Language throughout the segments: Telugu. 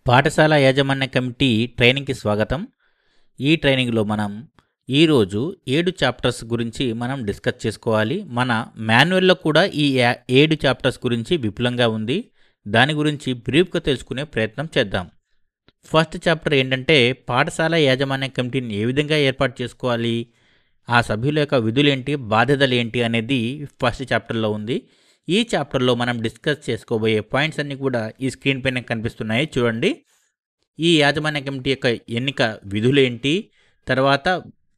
పాఠశాల యాజమాన్య కమిటీ ట్రైనింగ్కి స్వాగతం. ఈ ట్రైనింగ్లో మనం ఈరోజు 7 చాప్టర్స్ గురించి మనం డిస్కస్ చేసుకోవాలి. మన మాన్యువల్లో కూడా ఈ 7 చాప్టర్స్ గురించి విపులంగా ఉంది. దాని గురించి బ్రీఫ్గా తెలుసుకునే ప్రయత్నం చేద్దాం. ఫస్ట్ చాప్టర్ ఏంటంటే పాఠశాల యాజమాన్య కమిటీని ఏ విధంగా ఏర్పాటు చేసుకోవాలి, ఆ సభ్యుల యొక్క విధులేంటి, బాధ్యతలు ఏంటి అనేది ఫస్ట్ చాప్టర్లో ఉంది. ఈ చాప్టర్లో మనం డిస్కస్ చేసుకోబోయే పాయింట్స్ అన్నీ కూడా ఈ స్క్రీన్ పైన కనిపిస్తున్నాయి, చూడండి. ఈ యాజమాన్య కమిటీ యొక్క ఎన్నిక విధులేంటి, తర్వాత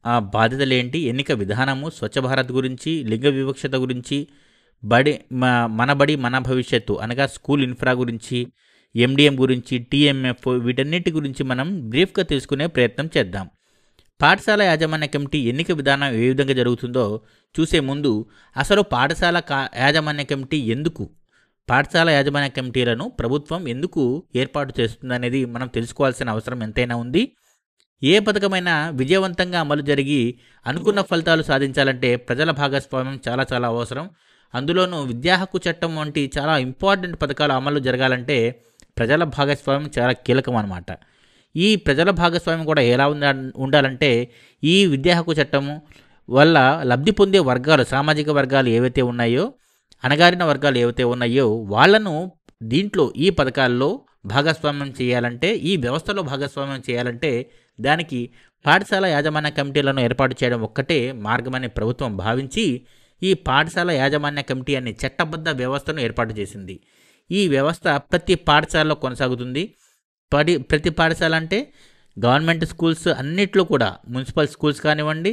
ఆ బాధ్యతలు ఏంటి, ఎన్నిక విధానము, స్వచ్ఛ భారత్ గురించి, లింగ వివక్షత గురించి, మన బడి మన భవిష్యత్తు అనగా స్కూల్ ఇన్ఫ్రా గురించి, ఎండిఎం గురించి, టీఎంఎఫ్, వీటన్నిటి గురించి మనం బ్రీఫ్గా తెలుసుకునే ప్రయత్నం చేద్దాం. పాఠశాల యాజమాన్య కమిటీ ఎన్నిక విధానం ఏ విధంగా జరుగుతుందో చూసే ముందు అసలు పాఠశాల యాజమాన్య కమిటీ ఎందుకు, పాఠశాల యాజమాన్య కమిటీలను ప్రభుత్వం ఎందుకు ఏర్పాటు చేస్తుందనేది మనం తెలుసుకోవాల్సిన అవసరం ఎంతైనా ఉంది. ఏ పథకమైనా విజయవంతంగా అమలు జరిగి అనుకున్న ఫలితాలు సాధించాలంటే ప్రజల భాగస్వామ్యం చాలా చాలా అవసరం. అందులోనూ విద్యా హక్కు చట్టం వంటి చాలా ఇంపార్టెంట్ పథకాలు అమలు జరగాలంటే ప్రజల భాగస్వామ్యం చాలా కీలకం అన్నమాట. ఈ ప్రజల భాగస్వామ్యం కూడా ఎలా ఉండాలంటే ఈ విద్యా హక్కు చట్టము వల్ల లబ్ధి పొందే వర్గాలు, సామాజిక వర్గాలు ఏవైతే ఉన్నాయో, అణగారిన వర్గాలు ఏవైతే ఉన్నాయో వాళ్ళను దీంట్లో ఈ పథకాల్లో భాగస్వామ్యం చేయాలంటే, ఈ వ్యవస్థలో భాగస్వామ్యం చేయాలంటే దానికి పాఠశాల యాజమాన్య కమిటీలను ఏర్పాటు చేయడం ఒక్కటే మార్గమని ప్రభుత్వం భావించి ఈ పాఠశాల యాజమాన్య కమిటీ అనే చట్టబద్ధ వ్యవస్థను ఏర్పాటు చేసింది. ఈ వ్యవస్థ ప్రతి పాఠశాలలో కొనసాగుతుంది. ప్రతి పాఠశాల అంటే గవర్నమెంట్ స్కూల్స్ అన్నిట్లో కూడా, మున్సిపల్ స్కూల్స్ కానివ్వండి,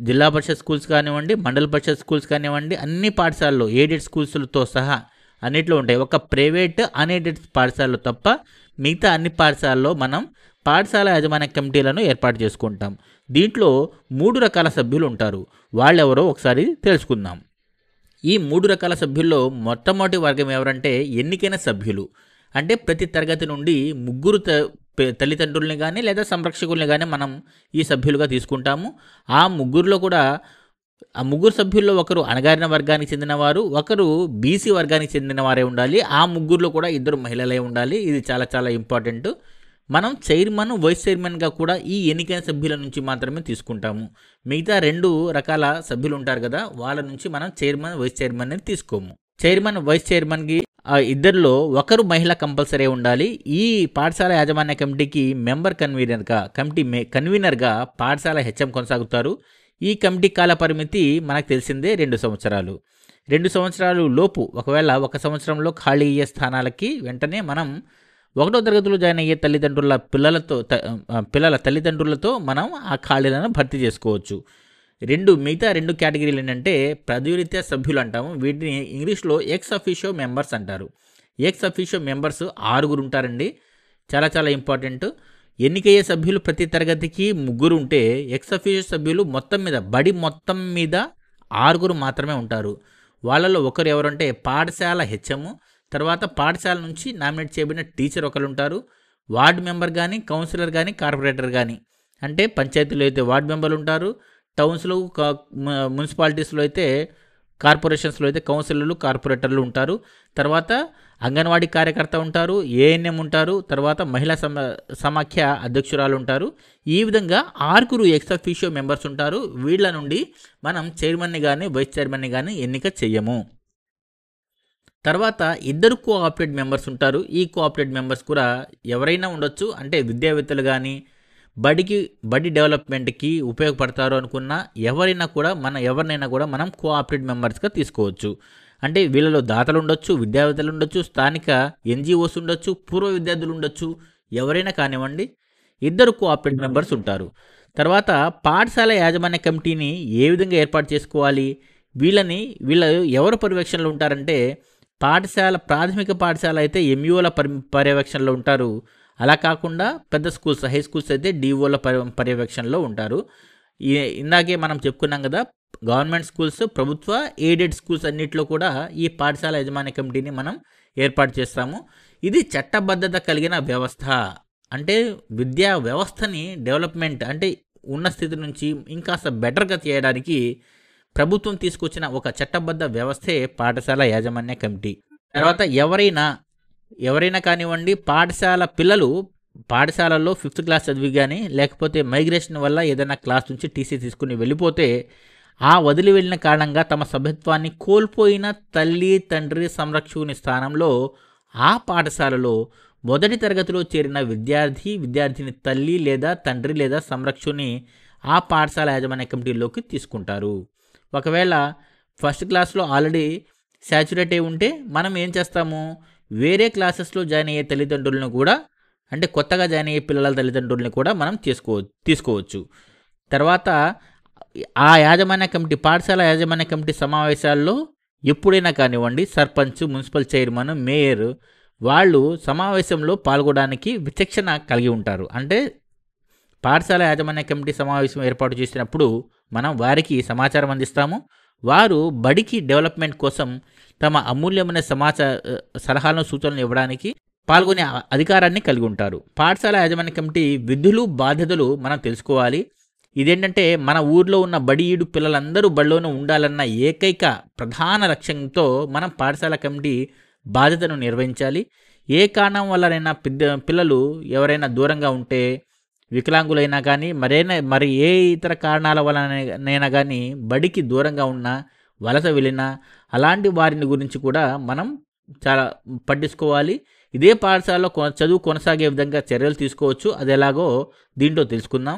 జిల్లా పరిషత్ స్కూల్స్ కానివ్వండి, మండల పరిషత్ స్కూల్స్ కానివ్వండి, అన్ని పాఠశాలలో ఎయిడెడ్ స్కూల్స్తో సహా అన్నిట్లో ఉంటాయి. ఒక ప్రైవేట్ అన్ఎయిడెడ్ పాఠశాలలో తప్ప మిగతా అన్ని పాఠశాలలో మనం పాఠశాల యాజమాన్య కమిటీలను ఏర్పాటు చేసుకుంటాం. దీంట్లో 3 రకాల సభ్యులు ఉంటారు. వాళ్ళెవరో ఒకసారి తెలుసుకుందాం. ఈ 3 రకాల సభ్యుల్లో మొట్టమొదటి వర్గం ఎవరంటే ఎన్నికైన సభ్యులు. అంటే ప్రతి తరగతి నుండి 3 తల్లిదండ్రుల్ని కానీ లేదా సంరక్షకుల్ని కానీ మనం ఈ సభ్యులుగా తీసుకుంటాము. ఆ 3లో కూడా ఆ 3 సభ్యుల్లో ఒకరు అణగారిన వర్గానికి చెందినవారు, ఒకరు బీసీ వర్గానికి చెందిన వారే ఉండాలి. ఆ 3లో కూడా 2 మహిళలే ఉండాలి. ఇది చాలా చాలా ఇంపార్టెంట్. మనం చైర్మన్, వైస్ చైర్మన్గా కూడా ఈ ఎన్నికైన సభ్యుల నుంచి మాత్రమే తీసుకుంటాము. మిగతా 2 రకాల సభ్యులు ఉంటారు కదా, వాళ్ళ నుంచి మనం చైర్మన్, వైస్ చైర్మన్ అని తీసుకోము. చైర్మన్, వైస్ చైర్మన్కి ఇద్దరిలో ఒకరు మహిళ కంపల్సరీ ఉండాలి. ఈ పాఠశాల యాజమాన్య కమిటీకి మెంబర్ కన్వీనర్గా పాఠశాల హెచ్ఎం కొనసాగుతారు. ఈ కమిటీ కాల పరిమితి మనకు తెలిసిందే 2 సంవత్సరాలు. 2 సంవత్సరాలు లోపు ఒకవేళ 1 సంవత్సరంలో ఖాళీ అయ్యే స్థానాలకి వెంటనే మనం 1వ తరగతిలో జాయిన్ అయ్యే పిల్లల తల్లిదండ్రులతో మనం ఆ ఖాళీలను భర్తీ చేసుకోవచ్చు. మిగతా 2 కేటగిరీలు ఏంటంటే ప్రతినిత్య సభ్యులు అంటాము. వీటిని ఇంగ్లీష్లో ఎక్స్ అఫీషియో మెంబర్స్ అంటారు. ఎక్స్ అఫీషియో మెంబర్స్ 6 ఉంటారండి. చాలా చాలా ఇంపార్టెంట్. ఎన్నికయ్యే సభ్యులు ప్రతి తరగతికి 3 ఉంటే ఎక్స్ అఫీషియో సభ్యులు బడి మొత్తం మీద 6 మాత్రమే ఉంటారు. వాళ్ళలో ఒకరు ఎవరంటే పాఠశాల హెచ్ఎం, తర్వాత పాఠశాల నుంచి నామినేట్ చేయబడిన టీచర్ ఒకరు ఉంటారు. వార్డు మెంబర్ కానీ, కౌన్సిలర్ కానీ, కార్పొరేటర్ కానీ, అంటే పంచాయతీలో అయితే వార్డు మెంబర్లు ఉంటారు, టౌన్స్లో మున్సిపాలిటీస్లో అయితే, కార్పొరేషన్స్లో అయితే కౌన్సిలర్లు, కార్పొరేటర్లు ఉంటారు. తర్వాత అంగన్వాడీ కార్యకర్త ఉంటారు, ఏఎన్ఎం ఉంటారు, తర్వాత మహిళా సమాఖ్య అధ్యక్షురాలు ఉంటారు. ఈ విధంగా 6 ఎక్స్ అఫీషియో మెంబర్స్ ఉంటారు. వీళ్ళ నుండి మనం చైర్మన్ని కానీ వైస్ చైర్మన్ని కానీ ఎన్నిక చెయ్యము. తర్వాత 2 కోఆపరేట్ మెంబర్స్ ఉంటారు. ఈ కోఆపరేట్ మెంబర్స్ కూడా ఎవరైనా ఉండొచ్చు. అంటే విద్యావేత్తలు కానీ, బడి డెవలప్మెంట్కి ఉపయోగపడతారు అనుకున్న ఎవరైనా కూడా మనం కోఆపరేట్ మెంబర్స్గా తీసుకోవచ్చు. అంటే వీళ్ళలో దాతలు ఉండొచ్చు, విద్యావేత్తలు ఉండొచ్చు, స్థానిక ఎన్జిఓస్ ఉండొచ్చు, పూర్వ విద్యార్థులు ఉండొచ్చు, ఎవరైనా కానివ్వండి. 2 కోఆపరేట్ మెంబర్స్ ఉంటారు. తర్వాత పాఠశాల యాజమాన్య కమిటీని ఏ విధంగా ఏర్పాటు చేసుకోవాలి, వీళ్ళు ఎవరు పర్యవేక్షణలో ఉంటారంటే ప్రాథమిక పాఠశాల అయితే ఎంఈఓల పర్యవేక్షణలో ఉంటారు. అలా కాకుండా పెద్ద స్కూల్స్, హై స్కూల్స్ అయితే డిఓల పర్యవేక్షణలో ఉంటారు. ఇందాకే మనం చెప్పుకున్నాం కదా, గవర్నమెంట్ స్కూల్స్, ప్రభుత్వ ఎయిడెడ్ స్కూల్స్ అన్నింటిలో కూడా ఈ పాఠశాల యాజమాన్య కమిటీని మనం ఏర్పాటు చేస్తాము. ఇది చట్టబద్ధత కలిగిన వ్యవస్థ. అంటే విద్యా వ్యవస్థని డెవలప్మెంట్, అంటే ఉన్న స్థితి నుంచి ఇంకాస్త బెటర్గా చేయడానికి ప్రభుత్వం తీసుకొచ్చిన ఒక చట్టబద్ధ వ్యవస్థే పాఠశాల యాజమాన్య కమిటీ. తర్వాత ఎవరైనా ఎవరైనా కానివ్వండి, పిల్లలు పాఠశాలల్లో 5th క్లాస్ చదివి కానీ లేకపోతే మైగ్రేషన్ వల్ల ఏదైనా క్లాస్ నుంచి టీసీ తీసుకుని వెళ్ళిపోతే ఆ వదిలి వెళ్ళిన కారణంగా తమ సభ్యత్వాన్ని కోల్పోయిన తల్లి తండ్రి సంరక్షకుని స్థానంలో ఆ పాఠశాలలో మొదటి తరగతిలో చేరిన విద్యార్థిని తల్లి లేదా తండ్రి లేదా సంరక్షకుని ఆ పాఠశాల యాజమాన్య కమిటీలోకి తీసుకుంటారు. ఒకవేళ ఫస్ట్ క్లాస్లో ఆల్రెడీ శాచురేట్ అయి ఉంటే మనం ఏం చేస్తాము, వేరే క్లాసెస్లో జాయిన్ అయ్యే తల్లిదండ్రులను కూడా, అంటే కొత్తగా జాయిన్ అయ్యే పిల్లల తల్లిదండ్రులని కూడా మనం తీసుకోవచ్చు. తర్వాత ఆ యాజమాన్య కమిటీ, పాఠశాల యాజమాన్య కమిటీ సమావేశాల్లో ఎప్పుడైనా కానివ్వండి సర్పంచ్, మున్సిపల్ చైర్మన్, మేయర్ వాళ్ళు సమావేశంలో పాల్గొనడానికి విచక్షణ కలిగి ఉంటారు. అంటే పాఠశాల యాజమాన్య కమిటీ సమావేశం ఏర్పాటు చేసినప్పుడు మనం వారికి సమాచారం అందిస్తాము. వారు బడికి డెవలప్మెంట్ కోసం తమ అమూల్యమైన సలహాలను సూచనలు ఇవ్వడానికి పాల్గొనే అధికారాన్ని కలిగి ఉంటారు. పాఠశాల యాజమాన్య కమిటీ విధులు బాధ్యతలు మనం తెలుసుకోవాలి. ఇదేంటంటే మన ఊర్లో ఉన్న బడిఈడు పిల్లలందరూ బడిలోనే ఉండాలన్న ఏకైక ప్రధాన లక్ష్యంతో మనం పాఠశాల కమిటీ బాధ్యతను నిర్వహించాలి. ఏ కారణం వల్లనైనా పిల్లలు ఎవరైనా దూరంగా ఉంటే, వికలాంగులైనా కానీ మరి ఏ ఇతర కారణాల వలనైనా కానీ బడికి దూరంగా ఉన్నా, వలస వెళ్ళినా అలాంటి వారిని గురించి కూడా మనం చాలా పట్టించుకోవాలి. ఇదే పాఠశాలలో చదువు కొనసాగే విధంగా చర్యలు తీసుకోవచ్చు. అది ఎలాగో దీంట్లో తెలుసుకుందాం.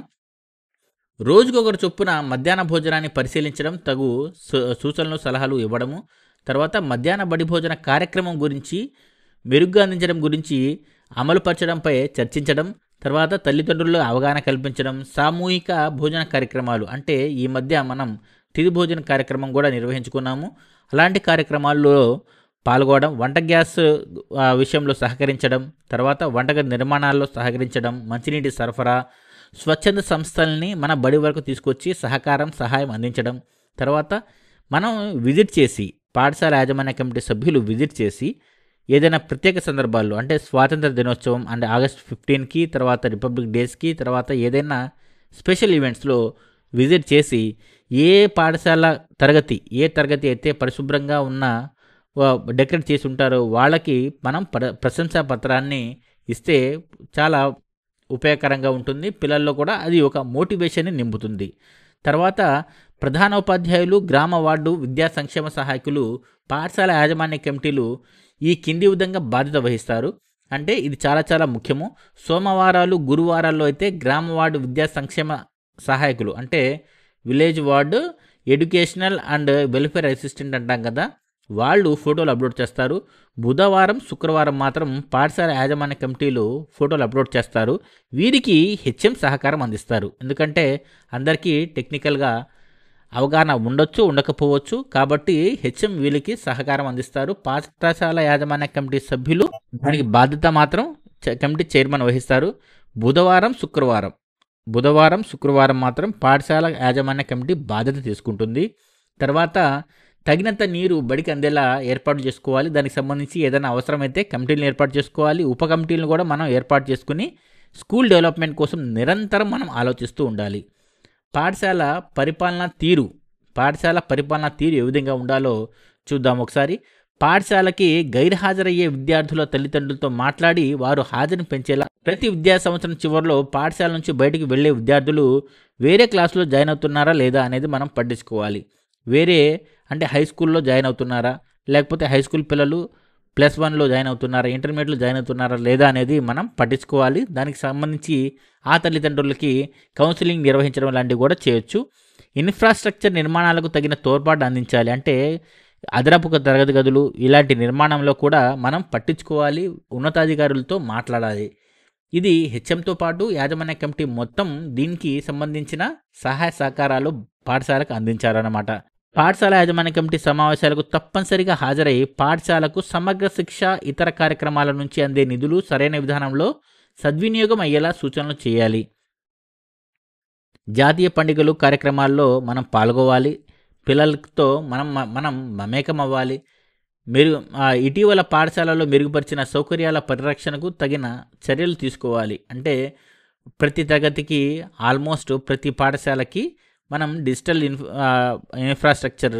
రోజుకొకరు చొప్పున మధ్యాహ్న భోజనాన్ని పరిశీలించడం, తగు సూచనలు సలహాలు ఇవ్వడము, తర్వాత మధ్యాహ్న బడి భోజన కార్యక్రమం గురించి మెరుగ్గా అందించడం గురించి అమలుపరచడంపై చర్చించడం, తర్వాత తల్లిదండ్రులు అవగాహన కల్పించడం, సామూహిక భోజన కార్యక్రమాలు, అంటే ఈ మధ్య మనం తిథి భోజన కార్యక్రమం కూడా నిర్వహించుకున్నాము. అలాంటి కార్యక్రమాల్లో పాల్గొనడం, వంట గ్యాస్ విషయంలో సహకరించడం, తర్వాత వంటగది నిర్మాణాల్లో సహకరించడం, మంచినీటి సరఫరా, స్వచ్ఛంద సంస్థల్ని మన బడి వరకు తీసుకొచ్చి సహాయం అందించడం, తర్వాత మనం విజిట్ చేసి, పాఠశాల యాజమాన్య కమిటీ సభ్యులు విజిట్ చేసి ఏదైనా ప్రత్యేక సందర్భాల్లో, అంటే స్వాతంత్ర దినోత్సవం అంటే ఆగస్ట్ 15కి, తర్వాత రిపబ్లిక్ డేస్కి, తర్వాత ఏదైనా స్పెషల్ ఈవెంట్స్లో విజిట్ చేసి ఏ పాఠశాల ఏ తరగతి అయితే పరిశుభ్రంగా ఉన్న డెకరేట్ చేసి ఉంటారో వాళ్ళకి మనం ప్రశంసా పత్రాన్ని ఇస్తే చాలా ఉపయోగకరంగా ఉంటుంది. పిల్లల్లో కూడా అది ఒక మోటివేషన్ని నింపుతుంది. తర్వాత ప్రధానోపాధ్యాయులు, గ్రామ వార్డు విద్యా సంక్షేమ సహాయకులు, పాఠశాల యాజమాన్య కమిటీలు ఈ కింది విధంగా బాధ్యత వహిస్తారు. అంటే ఇది చాలా చాలా ముఖ్యము. సోమవారాలు, గురువారాల్లో అయితే గ్రామ వార్డు విద్యా సంక్షేమ సహాయకులు, అంటే village ward educational and welfare assistant అంటాం కదా, వాళ్ళు ఫోటోలు అప్లోడ్ చేస్తారు. బుధవారం, శుక్రవారం మాత్రం పాఠశాల యాజమాన్య కమిటీలు ఫోటోలు అప్లోడ్ చేస్తారు. వీరికి హెచ్ఎం సహకారం అందిస్తారు. ఎందుకంటే అందరికీ టెక్నికల్గా అవగాహన ఉండొచ్చు, ఉండకపోవచ్చు. కాబట్టి హెచ్ఎం వీళ్ళకి సహకారం అందిస్తారు. పాఠశాల యాజమాన్య కమిటీ సభ్యులు దానికి బాధ్యత మాత్రం కమిటీ చైర్మన్ వహిస్తారు. బుధవారం, శుక్రవారం మాత్రం పాఠశాల యాజమాన్య కమిటీ బాధ్యత తీసుకుంటుంది. తర్వాత తగినంత నీరు బడికి అందేలా ఏర్పాటు చేసుకోవాలి. దానికి సంబంధించి ఏదైనా అవసరమైతే కమిటీలను ఏర్పాటు చేసుకోవాలి. ఉప కమిటీలను కూడా మనం ఏర్పాటు చేసుకుని స్కూల్ డెవలప్మెంట్ కోసం నిరంతరం మనం ఆలోచిస్తూ ఉండాలి. పాఠశాల పరిపాలనా తీరు ఏ విధంగా ఉండాలో చూద్దాం ఒకసారి. పాఠశాలకి గైర్హాజరయ్యే విద్యార్థుల తల్లిదండ్రులతో మాట్లాడి వారు హాజరుని పెంచేలా ప్రతి విద్యా సంవత్సరం చివరిలో పాఠశాల నుంచి బయటికి వెళ్ళే విద్యార్థులు వేరే క్లాసులో జాయిన్ అవుతున్నారా లేదా అనేది మనం పట్టించుకోవాలి. అంటే హై స్కూల్లో జాయిన్ అవుతున్నారా, లేకపోతే హై స్కూల్ పిల్లలు +1లో జాయిన్ అవుతున్నారా, ఇంటర్మీడియట్లో జాయిన్ అవుతున్నారా లేదా అనేది మనం పట్టించుకోవాలి. దానికి సంబంధించి ఆ తల్లిదండ్రులకి కౌన్సిలింగ్ నిర్వహించడం లాంటివి కూడా చేయొచ్చు. ఇన్ఫ్రాస్ట్రక్చర్ నిర్మాణాలకు తగిన తోడ్పాటు అందించాలి. అంటే అదనపు తరగతి గదులు ఇలాంటి నిర్మాణంలో కూడా మనం పట్టించుకోవాలి, ఉన్నతాధికారులతో మాట్లాడాలి. ఇది హెచ్ఎంతో పాటు యాజమాన్య కమిటీ మొత్తం దీనికి సంబంధించిన సహాయ సహకారాలు పాఠశాలకు అందించాలన్నమాట. పాఠశాల యాజమాన్య కమిటీ సమావేశాలకు తప్పనిసరిగా హాజరై పాఠశాలకు సమగ్ర శిక్ష, ఇతర కార్యక్రమాల నుంచి అందే నిధులు సరైన విధానంలో సద్వినియోగం అయ్యేలా సూచనలు చేయాలి. జాతీయ పండుగలు, కార్యక్రమాల్లో మనం పాల్గొవాలి. పిల్లలతో మనం మమేకం అవ్వాలి. ఇటీవల పాఠశాలలో మెరుగుపరిచిన సౌకర్యాల పరిరక్షణకు తగిన చర్యలు తీసుకోవాలి. అంటే ప్రతి తరగతికి ఆల్మోస్ట్ ప్రతి పాఠశాలకి మనం డిజిటల్ ఇన్ఫ్రాస్ట్రక్చర్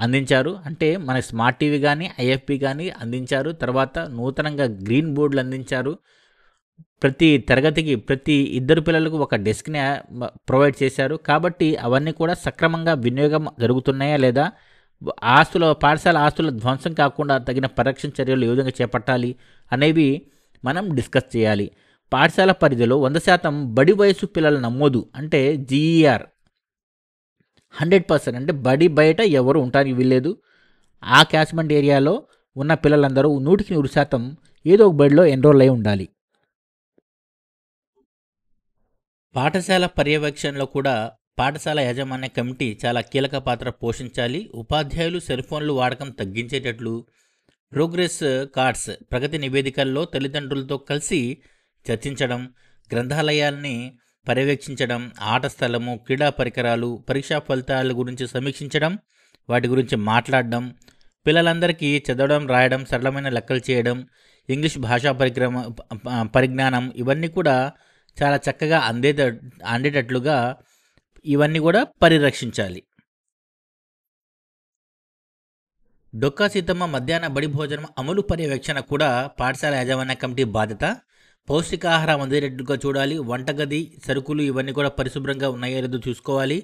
అందించారు. అంటే మన స్మార్ట్ టీవీ కానీ, ఐఎఫ్పి కానీ అందించారు. తర్వాత నూతనంగా గ్రీన్ బోర్డులు అందించారు. ప్రతి తరగతికి ప్రతి ఇద్దరు పిల్లలకు ఒక డెస్క్ని ప్రొవైడ్ చేశారు. కాబట్టి అవన్నీ కూడా సక్రమంగా వినియోగం జరుగుతున్నాయా లేదా, పాఠశాల ఆస్తుల ధ్వంసం కాకుండా తగిన పరిరక్షణ చర్యలు ఏ విధంగా చేపట్టాలి అనేవి మనం డిస్కస్ చేయాలి. పాఠశాల పరిధిలో 100% బడి వయసు పిల్లల నమోదు అంటే జీఈఆర్ 100%, అంటే బడి బయట ఎవరు ఉండడానికి వీల్లేదు. ఆ క్యాచ్మెంట్ ఏరియాలో ఉన్న పిల్లలందరూ 100% ఏదో ఒక బడిలో ఎన్రోల్ అయి ఉండాలి. పాఠశాల పర్యవేక్షణలో కూడా పాఠశాల యాజమాన్య కమిటీ చాలా కీలక పాత్ర పోషించాలి. ఉపాధ్యాయులు సెల్ ఫోన్లు వాడకం తగ్గించేటట్లు ప్రోగ్రెస్ కార్డ్స్, ప్రగతి నివేదికల్లో తల్లిదండ్రులతో కలిసి చర్చించడం, గ్రంథాలయాల్ని పర్యవేక్షించడం, ఆట స్థలము, క్రీడా పరికరాలు, పరీక్షా ఫలితాల గురించి సమీక్షించడం, వాటి గురించి మాట్లాడడం, పిల్లలందరికీ చదవడం, రాయడం, సరళమైన లెక్కలు చేయడం, ఇంగ్లీష్ భాషా పరిజ్ఞానం ఇవన్నీ కూడా చాలా చక్కగా అందేటట్లుగా ఇవన్నీ కూడా పరిరక్షించాలి. డొక్కా సీతమ్మ మధ్యాహ్న బడి భోజనం అమలు పర్యవేక్షణ కూడా పాఠశాల యాజమాన్య కమిటీ బాధ్యత. పౌష్టికాహారం అందేటట్టుగా చూడాలి. వంటగది సరుకులు ఇవన్నీ కూడా పరిశుభ్రంగా ఉన్నాయో లేదో చూసుకోవాలి.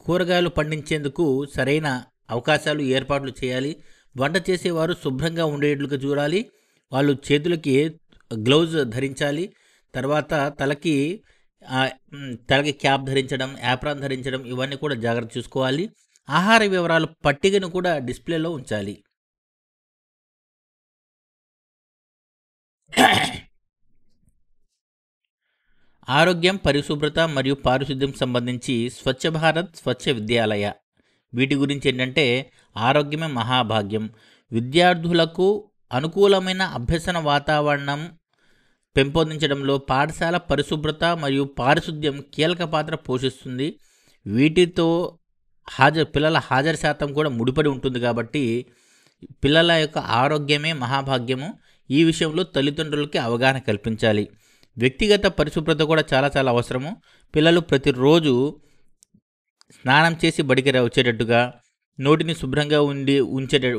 కూరగాయలు పండించేందుకు సరైన అవకాశాలు ఏర్పాట్లు చేయాలి. వంట చేసేవారు శుభ్రంగా ఉండేటట్లుగా చూడాలి. వాళ్ళు చేతులకి గ్లౌజ్ ధరించాలి. తర్వాత తలకి క్యాప్ ధరించడం, యాప్రాన్ ధరించడం ఇవన్నీ కూడా జాగ్రత్త చూసుకోవాలి. ఆహార వివరాలు పట్టికను కూడా డిస్ప్లేలో ఉంచాలి. ఆరోగ్యం, పరిశుభ్రత మరియు పారిశుద్ధ్యం సంబంధించి స్వచ్ఛ భారత్, స్వచ్ఛ విద్యాలయ వీటి గురించి ఏంటంటే ఆరోగ్యమే మహాభాగ్యం. విద్యార్థులకు అనుకూలమైన అభ్యసన వాతావరణం పెంపొందించడంలో పాఠశాల పరిశుభ్రత మరియు పారిశుద్ధ్యం కీలక పాత్ర పోషిస్తుంది. వీటితో పిల్లల హాజరు శాతం కూడా ముడిపడి ఉంటుంది. కాబట్టి పిల్లల యొక్క ఆరోగ్యమే మహాభాగ్యము. ఈ విషయంలో తల్లిదండ్రులకి అవగాహన కల్పించాలి. వ్యక్తిగత పరిశుభ్రత కూడా చాలా చాలా అవసరము. పిల్లలు ప్రతిరోజు స్నానం చేసి బడికి వచ్చేటట్టుగా, నోటిని శుభ్రంగా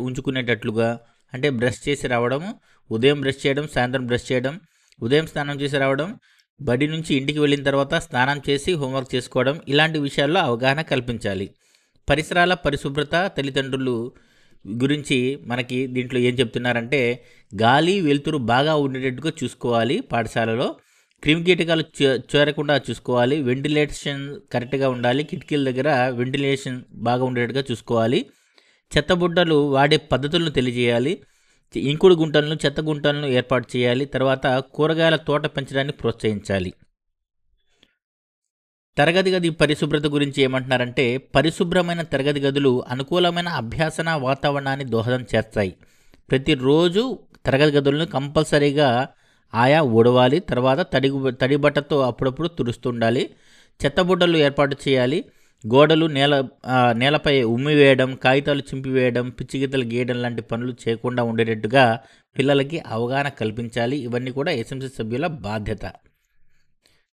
ఉంచుకునేటట్లుగా, అంటే బ్రష్ చేసి రావడం, ఉదయం బ్రష్ చేయడం, సాయంత్రం బ్రష్ చేయడం, ఉదయం స్నానం చేసి రావడం, బడి నుంచి ఇంటికి వెళ్ళిన తర్వాత స్నానం చేసి హోంవర్క్ చేసుకోవడం, ఇలాంటి విషయాల్లో అవగాహన కల్పించాలి. పరిసరాల పరిశుభ్రత తల్లిదండ్రులు గురించి మనకి దీంట్లో ఏం చెప్తున్నారంటే గాలి వెలుతురు బాగా ఉండేటట్టుగా చూసుకోవాలి. పాఠశాలలో క్రిమికీటకాలు చేరకుండా చూసుకోవాలి. వెంటిలేషన్ కరెక్ట్గా ఉండాలి. కిటికీల దగ్గర వెంటిలేషన్ బాగా ఉండేట్టుగా చూసుకోవాలి. చెత్తబుడ్డలు వాడే పద్ధతులను తెలియజేయాలి. ఇంకుడు గుంటలను, చెత్త గుంటలను ఏర్పాటు చేయాలి. తర్వాత కూరగాయల తోట పెంచడానికి ప్రోత్సహించాలి. తరగతి గది పరిశుభ్రత గురించి ఏమంటున్నారంటే పరిశుభ్రమైన తరగతి గదులు అనుకూలమైన అభ్యాసన వాతావరణాన్ని దోహదం చేస్తాయి. ప్రతిరోజు తరగతి గదులను కంపల్సరీగా ఊడవాలి. తర్వాత తడి బట్టతో అప్పుడప్పుడు తుడుస్తుండాలి. చెత్తబుట్టలు ఏర్పాటు చేయాలి. గోడలు నేలపై ఉమ్మివేయడం, కాగితాలు చింపివేయడం, పిచ్చిగీతలు గీయడం లాంటి పనులు చేయకుండా ఉండేటట్టుగా పిల్లలకి అవగాహన కల్పించాలి. ఇవన్నీ కూడా ఎస్ఎంసీ సభ్యుల బాధ్యత.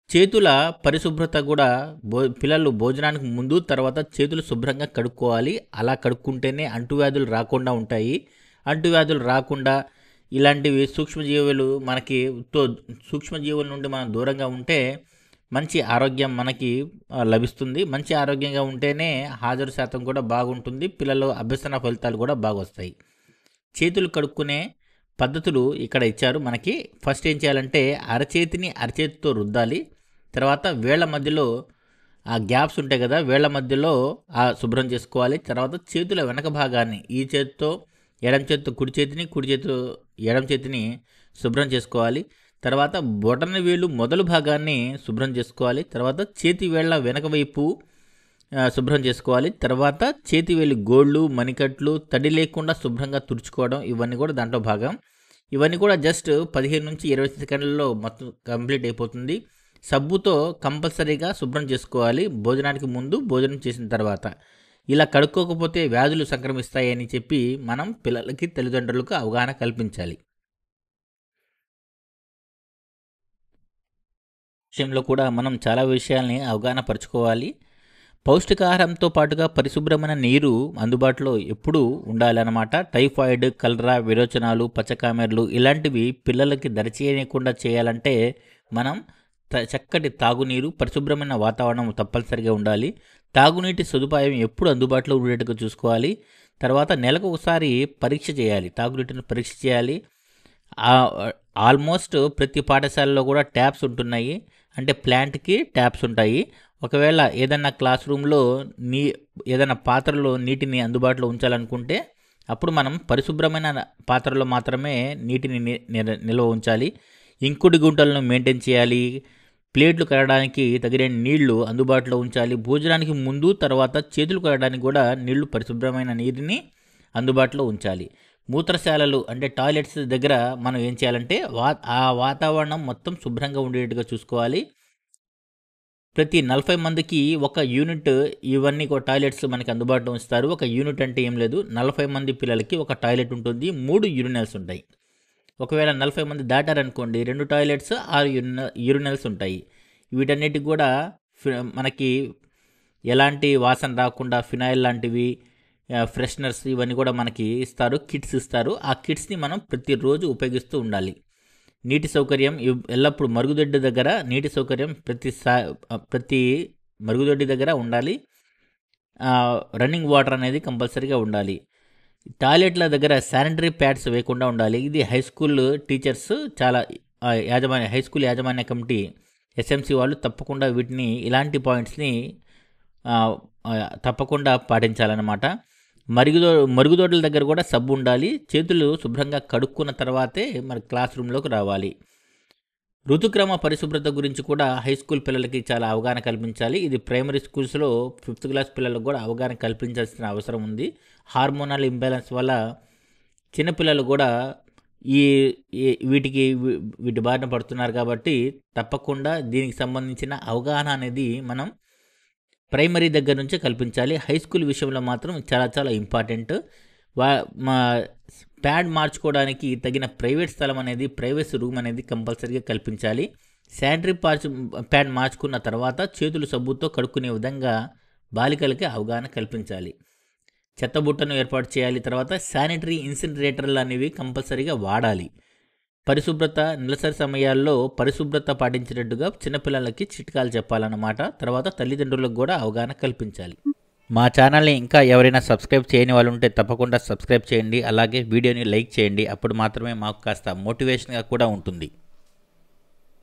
చేతుల పరిశుభ్రత కూడా పిల్లలు భోజనానికి ముందు తర్వాత చేతులు శుభ్రంగా కడుక్కోవాలి. అలా కడుక్కుంటేనే అంటువ్యాధులు రాకుండా ఉంటాయి. అంటువ్యాధులు రాకుండా ఇలాంటివి సూక్ష్మజీవుల నుండి మనం దూరంగా ఉంటే మంచి ఆరోగ్యం మనకి లభిస్తుంది. మంచి ఆరోగ్యంగా ఉంటేనే హాజరు శాతం కూడా బాగుంటుంది. పిల్లల అభ్యసన ఫలితాలు కూడా బాగొస్తాయి. చేతులు కడుక్కునే పద్ధతులు ఇక్కడ ఇచ్చారు మనకి. ఫస్ట్ ఏం చేయాలంటే అరచేతితో రుద్దాలి. తర్వాత వేళ్ల మధ్యలో ఆ గ్యాప్స్ ఉంటాయి కదా, వేళ్ల మధ్యలో శుభ్రం చేసుకోవాలి. తర్వాత చేతుల వెనక భాగాన్ని ఈ చేతితో ఎడమ చేతితో కుడి చేతితో ఎడమ చేతిని శుభ్రం చేసుకోవాలి. తర్వాత బొటన వేలు మొదలు భాగాన్ని శుభ్రం చేసుకోవాలి. తర్వాత చేతి వేళ్ల వెనక వైపు శుభ్రం చేసుకోవాలి. తర్వాత చేతి వేలు గోళ్ళు, మణికట్లు తడి లేకుండా శుభ్రంగా తుడుచుకోవడం ఇవన్నీ కూడా దాంట్లో భాగం. ఇవన్నీ కూడా జస్ట్ 15 నుంచి 20 సెకండ్లలో మొత్తం కంప్లీట్ అయిపోతుంది. సబ్బుతో కంపల్సరీగా శుభ్రం చేసుకోవాలి భోజనానికి ముందు, భోజనం చేసిన తర్వాత. ఇలా కడుక్కోకపోతే వ్యాధులు సంక్రమిస్తాయని చెప్పి మనం పిల్లలకి, తల్లిదండ్రులకు అవగాహన కల్పించాలి. విషయంలో కూడా మనం చాలా విషయాల్ని అవగాహన పరుచుకోవాలి. పౌష్టికాహారంతో పాటుగా పరిశుభ్రమైన నీరు అందుబాటులో ఎప్పుడూ ఉండాలన్నమాట. టైఫాయిడ్, కలరా, విరోచనాలు, పచ్చకామెర్లు ఇలాంటివి పిల్లలకి దరిచేయకుండా చేయాలంటే మనం చక్కటి తాగునీరు, పరిశుభ్రమైన వాతావరణం తప్పనిసరిగా ఉండాలి. తాగునీటి సదుపాయం ఎప్పుడు అందుబాటులో ఉండేట్టుగా చూసుకోవాలి. తర్వాత నెలకు ఒకసారి పరీక్ష చేయాలి, తాగునీటిని పరీక్ష చేయాలి. ఆల్మోస్ట్ ప్రతి పాఠశాలలో కూడా ట్యాప్స్ ఉంటున్నాయి, అంటే ప్లాంట్కి ట్యాప్స్ ఉంటాయి. ఒకవేళ ఏదన్నా క్లాస్ రూమ్లో ఏదైనా పాత్రలో నీటిని అందుబాటులో ఉంచాలనుకుంటే అప్పుడు మనం పరిశుభ్రమైన పాత్రలో మాత్రమే నీటిని నిల్వ ఉంచాలి. ఇంకుడు గుంటలను మెయింటైన్ చేయాలి. ప్లేట్లు కడగడానికి తగిన నీళ్లు అందుబాటులో ఉంచాలి. భోజనానికి ముందు తర్వాత చేతులు కడగడానికి కూడా పరిశుభ్రమైన నీటిని అందుబాటులో ఉంచాలి. మూత్రశాలలు అంటే టాయిలెట్స్ దగ్గర మనం ఏం చేయాలంటే ఆ వాతావరణం మొత్తం శుభ్రంగా ఉండేట్టుగా చూసుకోవాలి. ప్రతి 40 మందికి ఒక యూనిట్ ఇవన్నీ టాయిలెట్స్ మనకి అందుబాటులో ఉంచుతారు. ఒక యూనిట్ అంటే ఏం లేదు, 40 మంది పిల్లలకి ఒక టాయిలెట్ ఉంటుంది, 3 యూరినల్స్ ఉంటాయి. ఒకవేళ 40 మంది దాటారనుకోండి 2 టాయిలెట్స్, 6 యూరినల్స్ ఉంటాయి. వీటన్నిటికి కూడా మనకి ఎలాంటి వాసన రాకుండా ఫినాయిల్ లాంటివి, ఫ్రెషనర్స్ ఇవన్నీ కూడా మనకి ఇస్తారు, కిట్స్ ఇస్తారు. ఆ కిట్స్ని మనం ప్రతిరోజు ఉపయోగిస్తూ ఉండాలి. నీటి సౌకర్యం ఎల్లప్పుడూ మరుగుదొడ్డి దగ్గర నీటి సౌకర్యం ప్రతి మరుగుదొడ్డి దగ్గర ఉండాలి. రన్నింగ్ వాటర్ అనేది కంపల్సరీగా ఉండాలి. టాయిలెట్ల దగ్గర శానిటరీ ప్యాడ్స్ వేయకుండా ఉండాలి. ఇది హై స్కూల్ టీచర్స్ చాలా హై స్కూల్ యాజమాన్య కమిటీ ఎస్ఎంసి వాళ్ళు తప్పకుండా వీటిని ఇలాంటి పాయింట్స్ని తప్పకుండా పాటించాలన్నమాట. మరుగుదొడ్ల దగ్గర కూడా సబ్బు ఉండాలి. చేతులు శుభ్రంగా కడుక్కున్న తర్వాతే మన క్లాస్ రూమ్లోకి రావాలి. ఋతుక్రమ పరిశుభ్రత గురించి కూడా హై స్కూల్ పిల్లలకి చాలా అవగాహన కల్పించాలి. ఇది ప్రైమరీ స్కూల్స్లో 5th క్లాస్ పిల్లలకు కూడా అవగాహన కల్పించాల్సిన అవసరం ఉంది. హార్మోనల్ ఇంబ్యాలెన్స్ వల్ల చిన్నపిల్లలు కూడా వీటి బారిన పడుతున్నారు కాబట్టి తప్పకుండా దీనికి సంబంధించిన అవగాహన అనేది మనం ప్రైమరీ దగ్గర నుంచి కల్పించాలి. హై స్కూల్ విషయంలో మాత్రం చాలా చాలా ఇంపార్టెంట్. ప్యాడ్ మార్చుకోవడానికి తగిన ప్రైవేట్ స్థలం అనేది, ప్రైవేట్ రూమ్ అనేది కంపల్సరీగా కల్పించాలి. శానిటరీ ప్యాడ్ మార్చుకున్న తర్వాత చేతులు సబ్బుతో కడుక్కునే విధంగా బాలికలకి అవగాహన కల్పించాలి. చెత్తబుట్టను ఏర్పాటు చేయాలి. తర్వాత శానిటరీ ఇన్సినరేటర్లు అనేవి కంపల్సరీగా వాడాలి. పరిశుభ్రత నెలసరి సమయాల్లో పరిశుభ్రత పాటించేటట్టుగా చిన్నపిల్లలకి చిట్కాలు చెప్పాలన్నమాట. తర్వాత తల్లిదండ్రులకు కూడా అవగాహన కల్పించాలి. మా ఛానల్ని ఇంకా ఎవరైనా సబ్స్క్రైబ్ చేయని వాళ్ళు ఉంటే తప్పకుండా సబ్స్క్రైబ్ చేయండి. అలాగే వీడియోని లైక్ చేయండి. అప్పుడు మాత్రమే మాకు కాస్త మోటివేషన్గా కూడా ఉంటుంది.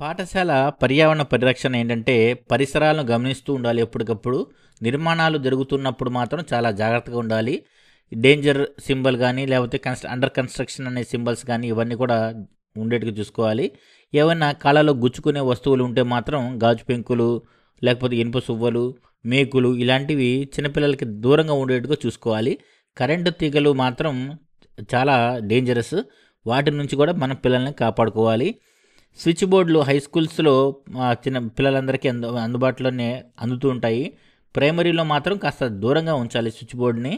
పాఠశాల పర్యావరణ పరిరక్షణ ఏంటంటే పరిసరాలను గమనిస్తూ ఉండాలి. ఎప్పటికప్పుడు నిర్మాణాలు జరుగుతున్నప్పుడు మాత్రం చాలా జాగ్రత్తగా ఉండాలి. డేంజర్ సింబల్ కానీ లేకపోతే అండర్ కన్స్ట్రక్షన్ అనే సింబల్స్ కానీ ఇవన్నీ కూడా ఉండేట్టుగా చూసుకోవాలి. ఏమైనా కాళ్ళలో గుచ్చుకునే వస్తువులు ఉంటే మాత్రం గాజు పెంకులు, లేకపోతే ఇనుప సువ్వలు, మేకులు ఇలాంటివి చిన్నపిల్లలకి దూరంగా ఉండేట్టుగా చూసుకోవాలి. కరెంటు తీగలు మాత్రం చాలా డేంజరస్, వాటి నుంచి కూడా మన పిల్లల్ని కాపాడుకోవాలి. స్విచ్ బోర్డులు హై స్కూల్స్లో చిన్న పిల్లలందరికీ అందుబాటులోనే అందుతూ ఉంటాయి. ప్రైమరీలో మాత్రం కాస్త దూరంగా ఉంచాలి స్విచ్ బోర్డుని,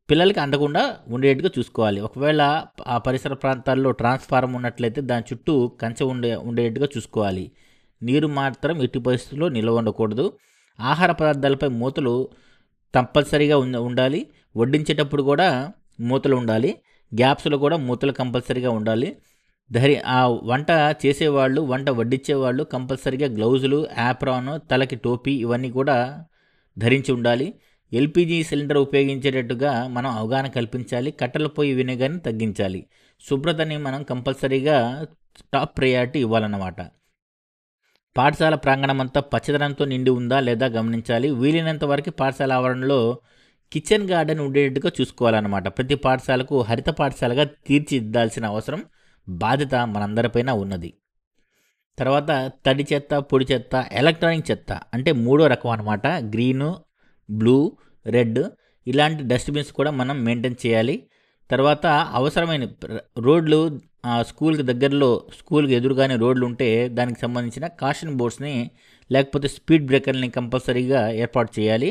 పిల్లలకి అందకుండా ఉండేట్టుగా చూసుకోవాలి. ఒకవేళ ఆ పరిసర ప్రాంతాల్లో ట్రాన్స్ఫార్మర్ ఉన్నట్లయితే దాని చుట్టూ కంచె ఉండేట్టుగా చూసుకోవాలి. నీరు మాత్రం ఎట్టి పరిస్థితుల్లో నిల్వ ఉండకూడదు. ఆహార పదార్థాలపై మూతలు తప్పనిసరిగా ఉండాలి. వడ్డించేటప్పుడు కూడా మూతలు ఉండాలి. గ్యాప్స్లో కూడా మూతలు కంపల్సరీగా ఉండాలి. ఆ వంట చేసేవాళ్ళు, వంట వడ్డించేవాళ్ళు కంపల్సరీగా గ్లౌజులు, యాప్రాన్, తలకి టోపీ ఇవన్నీ కూడా ధరించి ఉండాలి. ఎల్పిజి సిలిండర్ ఉపయోగించేటట్టుగా మనం అవగాహన కల్పించాలి. కట్టెల పొయ్యి వినియోగాన్ని తగ్గించాలి. శుభ్రతని మనం కంపల్సరీగా టాప్ ప్రయారిటీ ఇవ్వాలన్నమాట. పాఠశాల ప్రాంగణం అంతా పచ్చదనంతో నిండి ఉందా లేదా గమనించాలి. వీలైనంత వరకు పాఠశాల ఆవరణలో కిచెన్ గార్డెన్ ఉండేట్టుగా చూసుకోవాలన్నమాట. ప్రతి పాఠశాలకు హరిత పాఠశాలగా తీర్చిదిద్దాల్సిన అవసరం, బాధ్యత మనందరిపైన ఉన్నది. తర్వాత తడి చెత్త, పొడి చెత్త, ఎలక్ట్రానిక్ చెత్త అంటే 3వ రకం అనమాట. గ్రీను, బ్లూ, రెడ్ ఇలాంటి డస్ట్బిన్స్ కూడా మనం మెయింటైన్ చేయాలి. తర్వాత అవసరమైన రోడ్లు, స్కూల్కి దగ్గరలో స్కూల్కి ఎదురుగానే రోడ్లు ఉంటే దానికి సంబంధించిన కాషన్ బోర్డ్స్ని లేకపోతే స్పీడ్ బ్రేకర్ని కంపల్సరీగా ఏర్పాటు చేయాలి.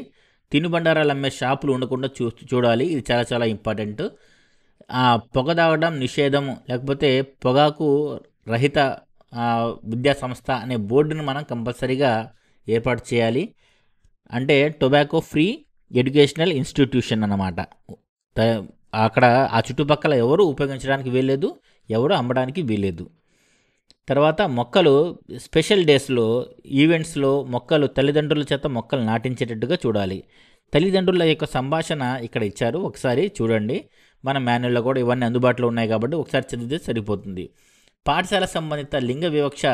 తినుబండారాలు అమ్మే షాపులు ఉండకుండా చూడాలి. ఇది చాలా చాలా ఇంపార్టెంట్. పొగ తాగడం నిషేధం, లేకపోతే పొగాకు రహిత విద్యా సంస్థ అనే బోర్డును మనం కంపల్సరీగా ఏర్పాటు చేయాలి. అంటే టొబాకో ఫ్రీ ఎడ్యుకేషనల్ ఇన్స్టిట్యూషన్ అన్నమాట. త- అక్కడ ఆ చుట్టుపక్కల ఎవరు ఉపయోగించడానికి వీల్లేదు, ఎవరు అమ్మడానికి వీల్లేదు. తర్వాత మొక్కలు స్పెషల్ డేస్లో, ఈవెంట్స్లో మొక్కలు తల్లిదండ్రుల చేత మొక్కలు నాటించేటట్టుగా చూడాలి. తల్లిదండ్రుల యొక్క సంభాషణ ఇక్కడ ఇచ్చారు, ఒకసారి చూడండి. మన మాన్యువల్లో కూడా ఇవన్నీ అందుబాటులో ఉన్నాయి కాబట్టి ఒకసారి చదివితే సరిపోతుంది. పాఠశాల సంబంధిత లింగ వివక్ష,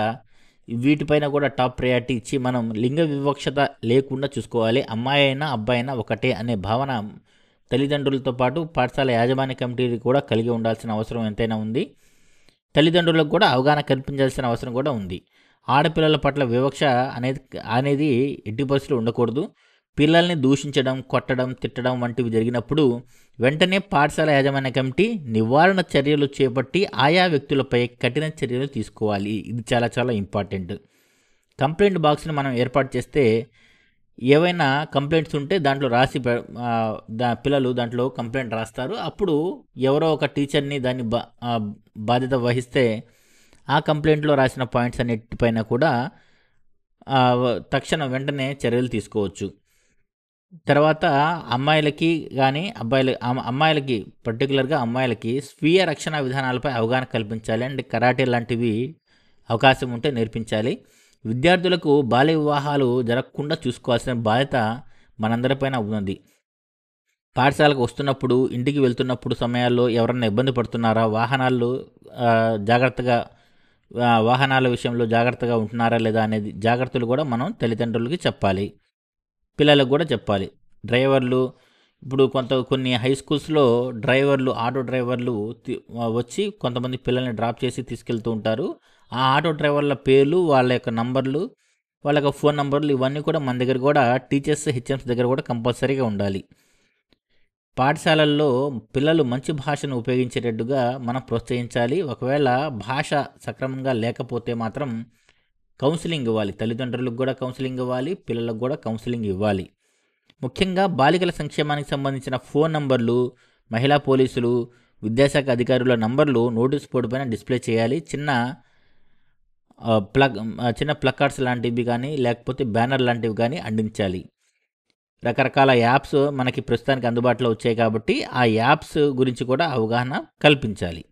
వీటిపైన కూడా టాప్ ప్రయారిటీ ఇచ్చి మనం లింగ వివక్షత లేకుండా చూసుకోవాలి. అమ్మాయి అయినా అబ్బాయి అయినా ఒకటే అనే భావన తల్లిదండ్రులతో పాటు పాఠశాల యాజమాన్య కమిటీ కూడా కలిగి ఉండాల్సిన అవసరం ఎంతైనా ఉంది. తల్లిదండ్రులకు కూడా అవగాహన కల్పించాల్సిన అవసరం కూడా ఉంది. ఆడపిల్లల పట్ల వివక్ష అనేది ఎట్టి పరిస్థితుల్లో ఉండకూడదు. పిల్లల్ని దూషించడం, కొట్టడం, తిట్టడం వంటివి జరిగినప్పుడు వెంటనే పాఠశాల యాజమాన్య కమిటీ నివారణ చర్యలు చేపట్టి ఆయా వ్యక్తులపై కఠిన చర్యలు తీసుకోవాలి. ఇది చాలా చాలా ఇంపార్టెంట్. కంప్లైంట్ బాక్స్ని మనం ఏర్పాటు చేస్తే ఏవైనా కంప్లైంట్స్ ఉంటే దాంట్లో రాసి పిల్లలు దాంట్లో కంప్లైంట్ రాస్తారు. అప్పుడు ఎవరో ఒక టీచర్ని దాన్ని బాధ్యత వహిస్తే ఆ కంప్లైంట్లో రాసిన పాయింట్స్ అన్నిటిపైన కూడా తక్షణం వెంటనే చర్యలు తీసుకోవచ్చు. తర్వాత అమ్మాయిలకి కానీ అమ్మాయిలకి పర్టికులర్గా అమ్మాయిలకి స్వీయ రక్షణ విధానాలపై అవగాహన కల్పించాలి. అండ్ కరాటే లాంటివి అవకాశం ఉంటే నేర్పించాలి. విద్యార్థులకు బాల్య వివాహాలు జరగకుండా చూసుకోవాల్సిన బాధ్యత మనందరిపైన ఉన్నది. పాఠశాలకు వస్తున్నప్పుడు, ఇంటికి వెళ్తున్నప్పుడు సమయాల్లో ఎవరన్నా ఇబ్బంది పడుతున్నారా, వాహనాల విషయంలో జాగ్రత్తగా ఉంటున్నారా లేదా అనేది జాగ్రత్తలు కూడా మనం తల్లిదండ్రులకి చెప్పాలి, పిల్లలకు కూడా చెప్పాలి. డ్రైవర్లు, ఇప్పుడు కొన్ని హై స్కూల్స్లో ఆటో డ్రైవర్లు వచ్చి కొంతమంది పిల్లల్ని డ్రాప్ చేసి తీసుకెళ్తూ ఉంటారు. ఆ ఆటో డ్రైవర్ల పేర్లు, వాళ్ళ యొక్క నంబర్లు, వాళ్ళ యొక్క ఫోన్ నంబర్లు ఇవన్నీ కూడా మన దగ్గర కూడా టీచర్స్, హెచ్ఎంస్ దగ్గర కూడా కంపల్సరీగా ఉండాలి. పాఠశాలల్లో పిల్లలు మంచి భాషను ఉపయోగించేటట్టుగా మనం ప్రోత్సహించాలి. ఒకవేళ భాష సక్రమంగా లేకపోతే మాత్రం కౌన్సిలింగ్ ఇవ్వాలి. తల్లిదండ్రులకు కూడా కౌన్సిలింగ్ ఇవ్వాలి, పిల్లలకు కూడా కౌన్సిలింగ్ ఇవ్వాలి. ముఖ్యంగా బాలికల సంక్షేమానికి సంబంధించిన ఫోన్ నంబర్లు, మహిళా పోలీసులు, విద్యాశాఖ అధికారుల నంబర్లు నోటీస్ బోర్డు పైన డిస్ప్లే చేయాలి. చిన్న ప్లకార్డ్స్ లాంటివి కానీ లేకపోతే బ్యానర్ లాంటివి కానీ అందించాలి. రకరకాల యాప్స్ మనకి ప్రస్తుతానికి అందుబాటులో వచ్చాయి కాబట్టి ఆ యాప్స్ గురించి కూడా అవగాహన కల్పించాలి.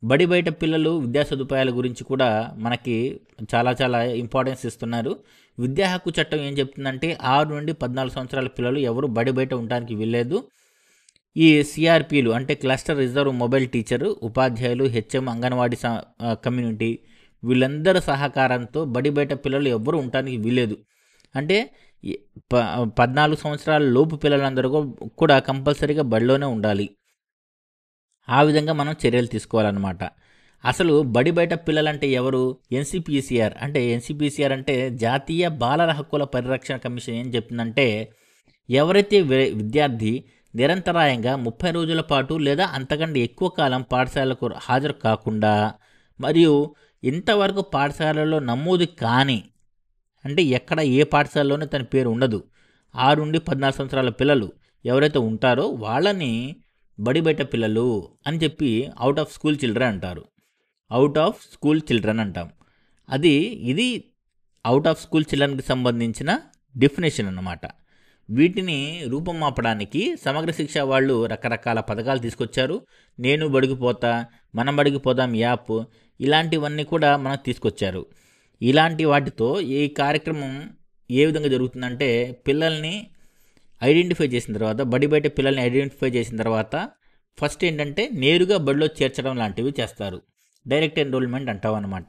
బడి బయట పిల్లలు విద్యా సదుపాయాల గురించి కూడా మనకి చాలా చాలా ఇంపార్టెన్స్ ఇస్తున్నారు. విద్యా హక్కు చట్టం ఏం చెప్తుందంటే 6 నుండి 14 సంవత్సరాల పిల్లలు ఎవరు బడి బయట ఉండడానికి వీల్లేదు. ఈ సిఆర్పీలు అంటే క్లస్టర్ రిజర్వ్ మొబైల్ టీచరు, ఉపాధ్యాయులు, హెచ్ఎం, అంగన్వాడీ కమ్యూనిటీ వీళ్ళందరి సహకారంతో బడి బయట పిల్లలు ఎవ్వరూ ఉండటానికి వీల్లేదు. అంటే 14 సంవత్సరాల లోపు పిల్లలందరూ కూడా కంపల్సరీగా బడిలోనే ఉండాలి. ఆ విధంగా మనం చర్యలు తీసుకోవాలన్నమాట. అసలు బడి బయట పిల్లలంటే ఎవరు? ఎన్సిపిసిఆర్ అంటే జాతీయ బాలల హక్కుల పరిరక్షణ కమిషన్ ఏం చెప్తుందంటే, ఎవరైతే విద్యార్థి నిరంతరాయంగా 30 రోజుల పాటు లేదా అంతకంటే ఎక్కువ కాలం పాఠశాలకు హాజరు కాకుండా మరియు ఇంతవరకు పాఠశాలలో నమోదు కానీ, అంటే ఎక్కడ ఏ పాఠశాలలోనే తన పేరు ఉండదు, 6 నుండి 14 సంవత్సరాల పిల్లలు ఎవరైతే ఉంటారో వాళ్ళని బడి బయట పిల్లలు అని చెప్పి అవుట్ ఆఫ్ స్కూల్ చిల్డ్రన్ అంటాం. ఇది అవుట్ ఆఫ్ స్కూల్ చిల్డ్రన్కి సంబంధించిన డెఫినేషన్ అన్నమాట. వీటిని రూపమాపడానికి సమగ్ర శిక్ష వాళ్ళు రకరకాల పథకాలు తీసుకొచ్చారు. నేను బడికి పోతా, మనం బడికి పోదాం యాప్, ఇలాంటివన్నీ కూడా మనకు తీసుకొచ్చారు. ఇలాంటి వాటితో ఈ కార్యక్రమం ఏ విధంగా జరుగుతుందంటే, పిల్లల్ని ఐడెంటిఫై చేసిన తర్వాత, బడి బయట పిల్లల్ని ఐడెంటిఫై చేసిన తర్వాత ఫస్ట్ ఏంటంటే నేరుగా బడిలో చేర్చడం లాంటివి చేస్తారు. డైరెక్ట్ ఎన్రోల్మెంట్ అంటాం అన్నమాట.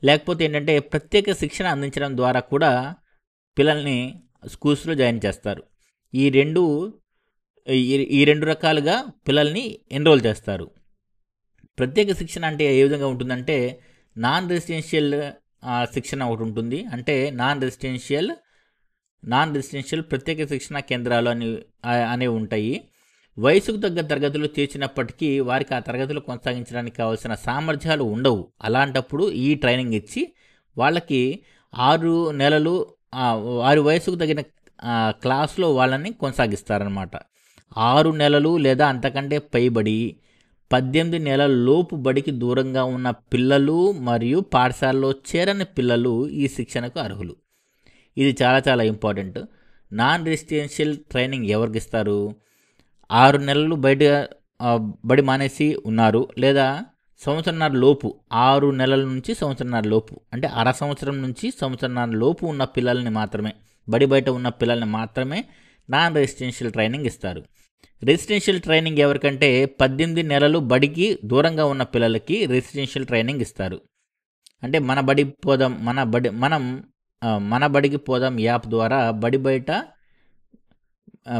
లేకపోతే ఏంటంటే ప్రత్యేక శిక్షణ అందించడం ద్వారా కూడా పిల్లల్ని స్కూల్స్లో జాయిన్ చేస్తారు. ఈ రెండు రకాలుగా పిల్లల్ని ఎన్రోల్ చేస్తారు. ప్రత్యేక శిక్షణ అంటే ఏ విధంగా ఉంటుందంటే, నాన్ రెసిడెన్షియల్ శిక్షణ ఒకటి ఉంటుంది. అంటే నాన్ రెసిడెన్షియల్ ప్రత్యేక శిక్షణ కేంద్రాలు అనేవి ఉంటాయి. వయసుకు తగ్గ తరగతులు చేర్చినప్పటికీ వారికి ఆ తరగతులు కొనసాగించడానికి కావాల్సిన సామర్థ్యాలు ఉండవు. అలాంటప్పుడు ఈ ట్రైనింగ్ ఇచ్చి వాళ్ళకి 6 నెలలు వారి వయసుకు తగిన క్లాస్లో వాళ్ళని కొనసాగిస్తారనమాట. 6 నెలలు లేదా అంతకంటే పైబడి 18 నెలల లోపు బడికి దూరంగా ఉన్న పిల్లలు మరియు పాఠశాలలో చేరని పిల్లలు ఈ శిక్షణకు అర్హులు. ఇది చాలా చాలా ఇంపార్టెంట్. నాన్ రెసిడెన్షియల్ ట్రైనింగ్ ఎవరికి ఇస్తారు? 6 నెలలు బయట బడి మానేసి ఉన్నారు, లేదా సంవత్సరంన్నర లోపు, 6 నెలల నుంచి సంవత్సరంన్నర లోపు, అంటే అర సంవత్సరం నుంచి సంవత్సరంన్నర లోపు ఉన్న పిల్లల్ని మాత్రమే, బడి బయట ఉన్న పిల్లల్ని మాత్రమే నాన్ రెసిడెన్షియల్ ట్రైనింగ్ ఇస్తారు. రెసిడెన్షియల్ ట్రైనింగ్ ఎవరికంటే 18 నెలలు బడికి దూరంగా ఉన్న పిల్లలకి రెసిడెన్షియల్ ట్రైనింగ్ ఇస్తారు. అంటే మన బడికి పోదాం యాప్ ద్వారా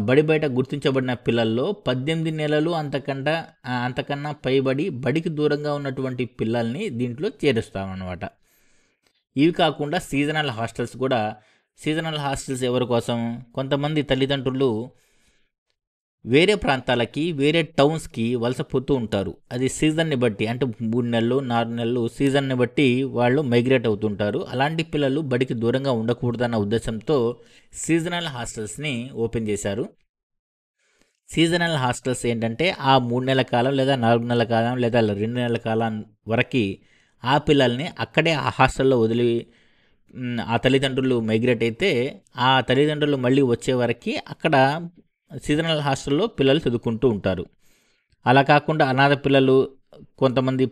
బడి బయట గుర్తించబడిన పిల్లల్లో 18 నెలలు అంతకన్నా పైబడి బడికి దూరంగా ఉన్నటువంటి పిల్లల్ని దీంట్లో చేరుస్తామన్నమాట. ఇవి కాకుండా సీజనల్ హాస్టల్స్ ఎవరి కోసం? కొంతమంది తల్లిదండ్రులు వేరే ప్రాంతాలకి, వేరే టౌన్స్కి వలసపోతూ ఉంటారు. అది సీజన్ని బట్టి, అంటే 3 నెలలు 4 నెలలు సీజన్ని బట్టి వాళ్ళు మైగ్రేట్ అవుతుంటారు. అలాంటి పిల్లలు బడికి దూరంగా ఉండకూడదన్న ఉద్దేశంతో సీజనల్ హాస్టల్స్ని ఓపెన్ చేశారు. సీజనల్ హాస్టల్స్ ఏంటంటే ఆ 3 నెలల కాలం, లేదా 4 నెలల కాలం, లేదా 2 నెలల కాలం వరకు ఆ పిల్లల్ని అక్కడే ఆ హాస్టల్లో వదిలి ఆ తల్లిదండ్రులు మైగ్రేట్ అయితే ఆ తల్లిదండ్రులు మళ్ళీ వచ్చే వరకు అక్కడ సీజనల్ హాస్టల్లో పిల్లలు చదువుకుంటూ ఉంటారు. అలా కాకుండా అనాథ పిల్లలు, కొంతమంది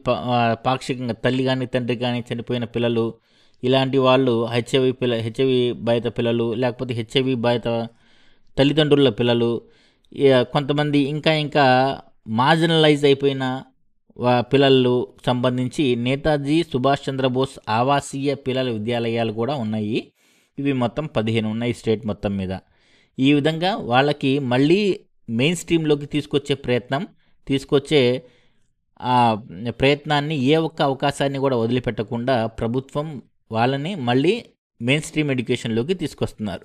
పాక్షికంగా తల్లి కానీ తండ్రి కానీ చనిపోయిన పిల్లలు, ఇలాంటి వాళ్ళు హెచ్ఐవి బాధిత పిల్లలు, లేకపోతే హెచ్ఐవి బాధిత తల్లిదండ్రుల పిల్లలు, కొంతమంది ఇంకా మార్జినలైజ్ అయిపోయిన పిల్లలు సంబంధించి నేతాజీ సుభాష్ చంద్రబోస్ ఆవాసీయ పిల్లల విద్యాలయాలు కూడా ఉన్నాయి. ఇవి మొత్తం 15 ఉన్నాయి స్టేట్ మొత్తం మీద. ఈ విధంగా వాళ్ళకి మళ్ళీ మెయిన్ స్ట్రీమ్లోకి తీసుకొచ్చే ప్రయత్నాన్ని, ఏ ఒక్క అవకాశాన్ని కూడా వదిలిపెట్టకుండా ప్రభుత్వం వాళ్ళని మళ్ళీ మెయిన్ స్ట్రీమ్ ఎడ్యుకేషన్లోకి తీసుకొస్తున్నారు.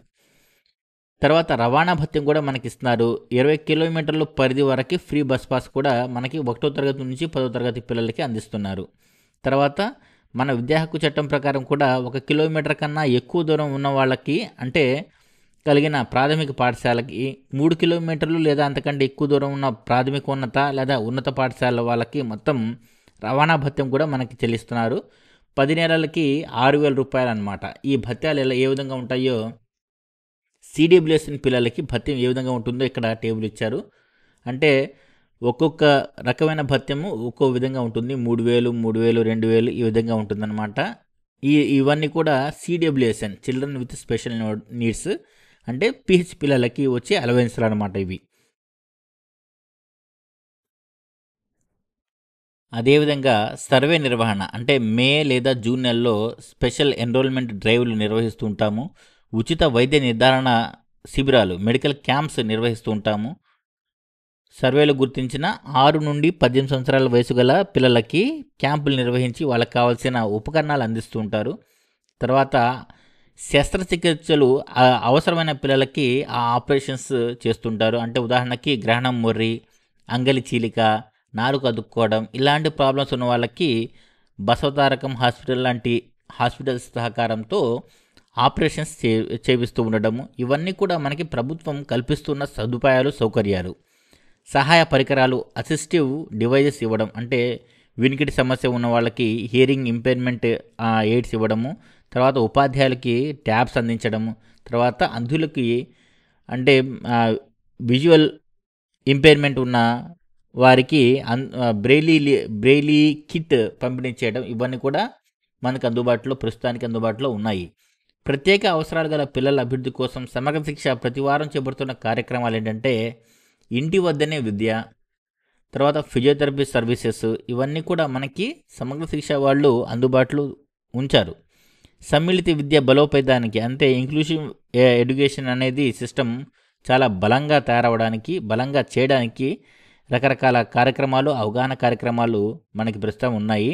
తర్వాత రవాణా భత్యం కూడా మనకి ఇస్తున్నారు. 20 కిలోమీటర్ల పరిధి వరకు ఫ్రీ బస్ పాస్ కూడా మనకి 1వ తరగతి నుంచి 10వ తరగతి పిల్లలకి అందిస్తున్నారు. తర్వాత మన విద్యా హక్కు చట్టం ప్రకారం కూడా 1 కిలోమీటర్ కన్నా ఎక్కువ దూరం ఉన్న వాళ్ళకి, అంటే కలిగిన ప్రాథమిక పాఠశాలకి 3 కిలోమీటర్లు లేదా అంతకంటే ఎక్కువ దూరం ఉన్న ప్రాథమికోన్నత లేదా ఉన్నత పాఠశాల వాళ్ళకి మొత్తం రవాణా భత్యం కూడా మనకి చెల్లిస్తున్నారు. 10 నెలలకి 6,000 రూపాయలు అనమాట. ఈ భత్యాలు ఏ విధంగా ఉంటాయో, సిడబ్ల్యూఎస్ఎన్ పిల్లలకి భత్యం ఏ విధంగా ఉంటుందో ఇక్కడ టేబుల్ ఇచ్చారు. అంటే ఒక్కొక్క రకమైన భత్యము ఒక్కో విధంగా ఉంటుంది. 3,000, 3,000, 2,000 ఈ విధంగా ఉంటుందన్నమాట. ఇవన్నీ కూడా CWSN, children with special needs, అంటే పిహెచ్ పిల్లలకి వచ్చే అలవెన్స్లు అనమాట ఇవి. అదేవిధంగా సర్వే నిర్వహణ, అంటే మే లేదా జూన్ నెలలో స్పెషల్ ఎన్రోల్మెంట్ డ్రైవ్లు నిర్వహిస్తూ ఉంటాము. ఉచిత వైద్య నిర్ధారణ శిబిరాలు, మెడికల్ క్యాంప్స్ నిర్వహిస్తూ ఉంటాము. సర్వేలు గుర్తించిన 6 నుండి 18 సంవత్సరాల వయసు గల పిల్లలకి క్యాంపులు నిర్వహించి వాళ్ళకి కావాల్సిన ఉపకరణాలు అందిస్తూ ఉంటారు. తర్వాత శస్త్రచికిత్సలు అవసరమైన పిల్లలకి ఆ ఆపరేషన్స్ చేస్తుంటారు. అంటే ఉదాహరణకి గ్రహణం మొర్రి, అంగలి చీలిక, నాలుక అదుక్కోవడం, ఇలాంటి ప్రాబ్లమ్స్ ఉన్న వాళ్ళకి బసవతారకం హాస్పిటల్ లాంటి హాస్పిటల్స్ సహకారంతో ఆపరేషన్స్ చేపిస్తూ ఉండడము, ఇవన్నీ కూడా మనకి ప్రభుత్వం కల్పిస్తున్న సదుపాయాలు, సౌకర్యాలు. సహాయ పరికరాలు, అసిస్టివ్ డివైజెస్ ఇవ్వడం, అంటే వినికిడి సమస్య ఉన్న వాళ్ళకి హియరింగ్ ఇంపైర్మెంట్ ఎయిడ్స్ ఇవ్వడము, తర్వాత ఉపాధ్యాయులకి ట్యాబ్స్ అందించడము, తర్వాత అంధులకి, అంటే విజువల్ ఇంపైర్మెంట్ ఉన్న వారికి బ్రెయిలీ కిట్ పంపిణీ చేయడం, ఇవన్నీ కూడా మనకు ప్రస్తుతానికి అందుబాటులో ఉన్నాయి. ప్రత్యేక అవసరాలు గల పిల్లల అభివృద్ధి కోసం సమగ్ర శిక్ష ప్రతి వారం చేపడుతున్న కార్యక్రమాలు ఏంటంటే ఇంటి వద్దనే విద్య, తర్వాత ఫిజియోథెరపీ సర్వీసెస్, ఇవన్నీ కూడా మనకి సమగ్ర శిక్ష వాళ్ళు అందుబాటులో ఉంచారు. సమ్మిళిత విద్య బలోపేతానికి, అంటే ఇంక్లూసివ్ ఎడ్యుకేషన్ అనేది సిస్టమ్ చాలా బలంగా తయారవడానికి, బలంగా చేయడానికి రకరకాల కార్యక్రమాలు, అవగాహన కార్యక్రమాలు మనకి ప్రస్తుతం ఉన్నాయి.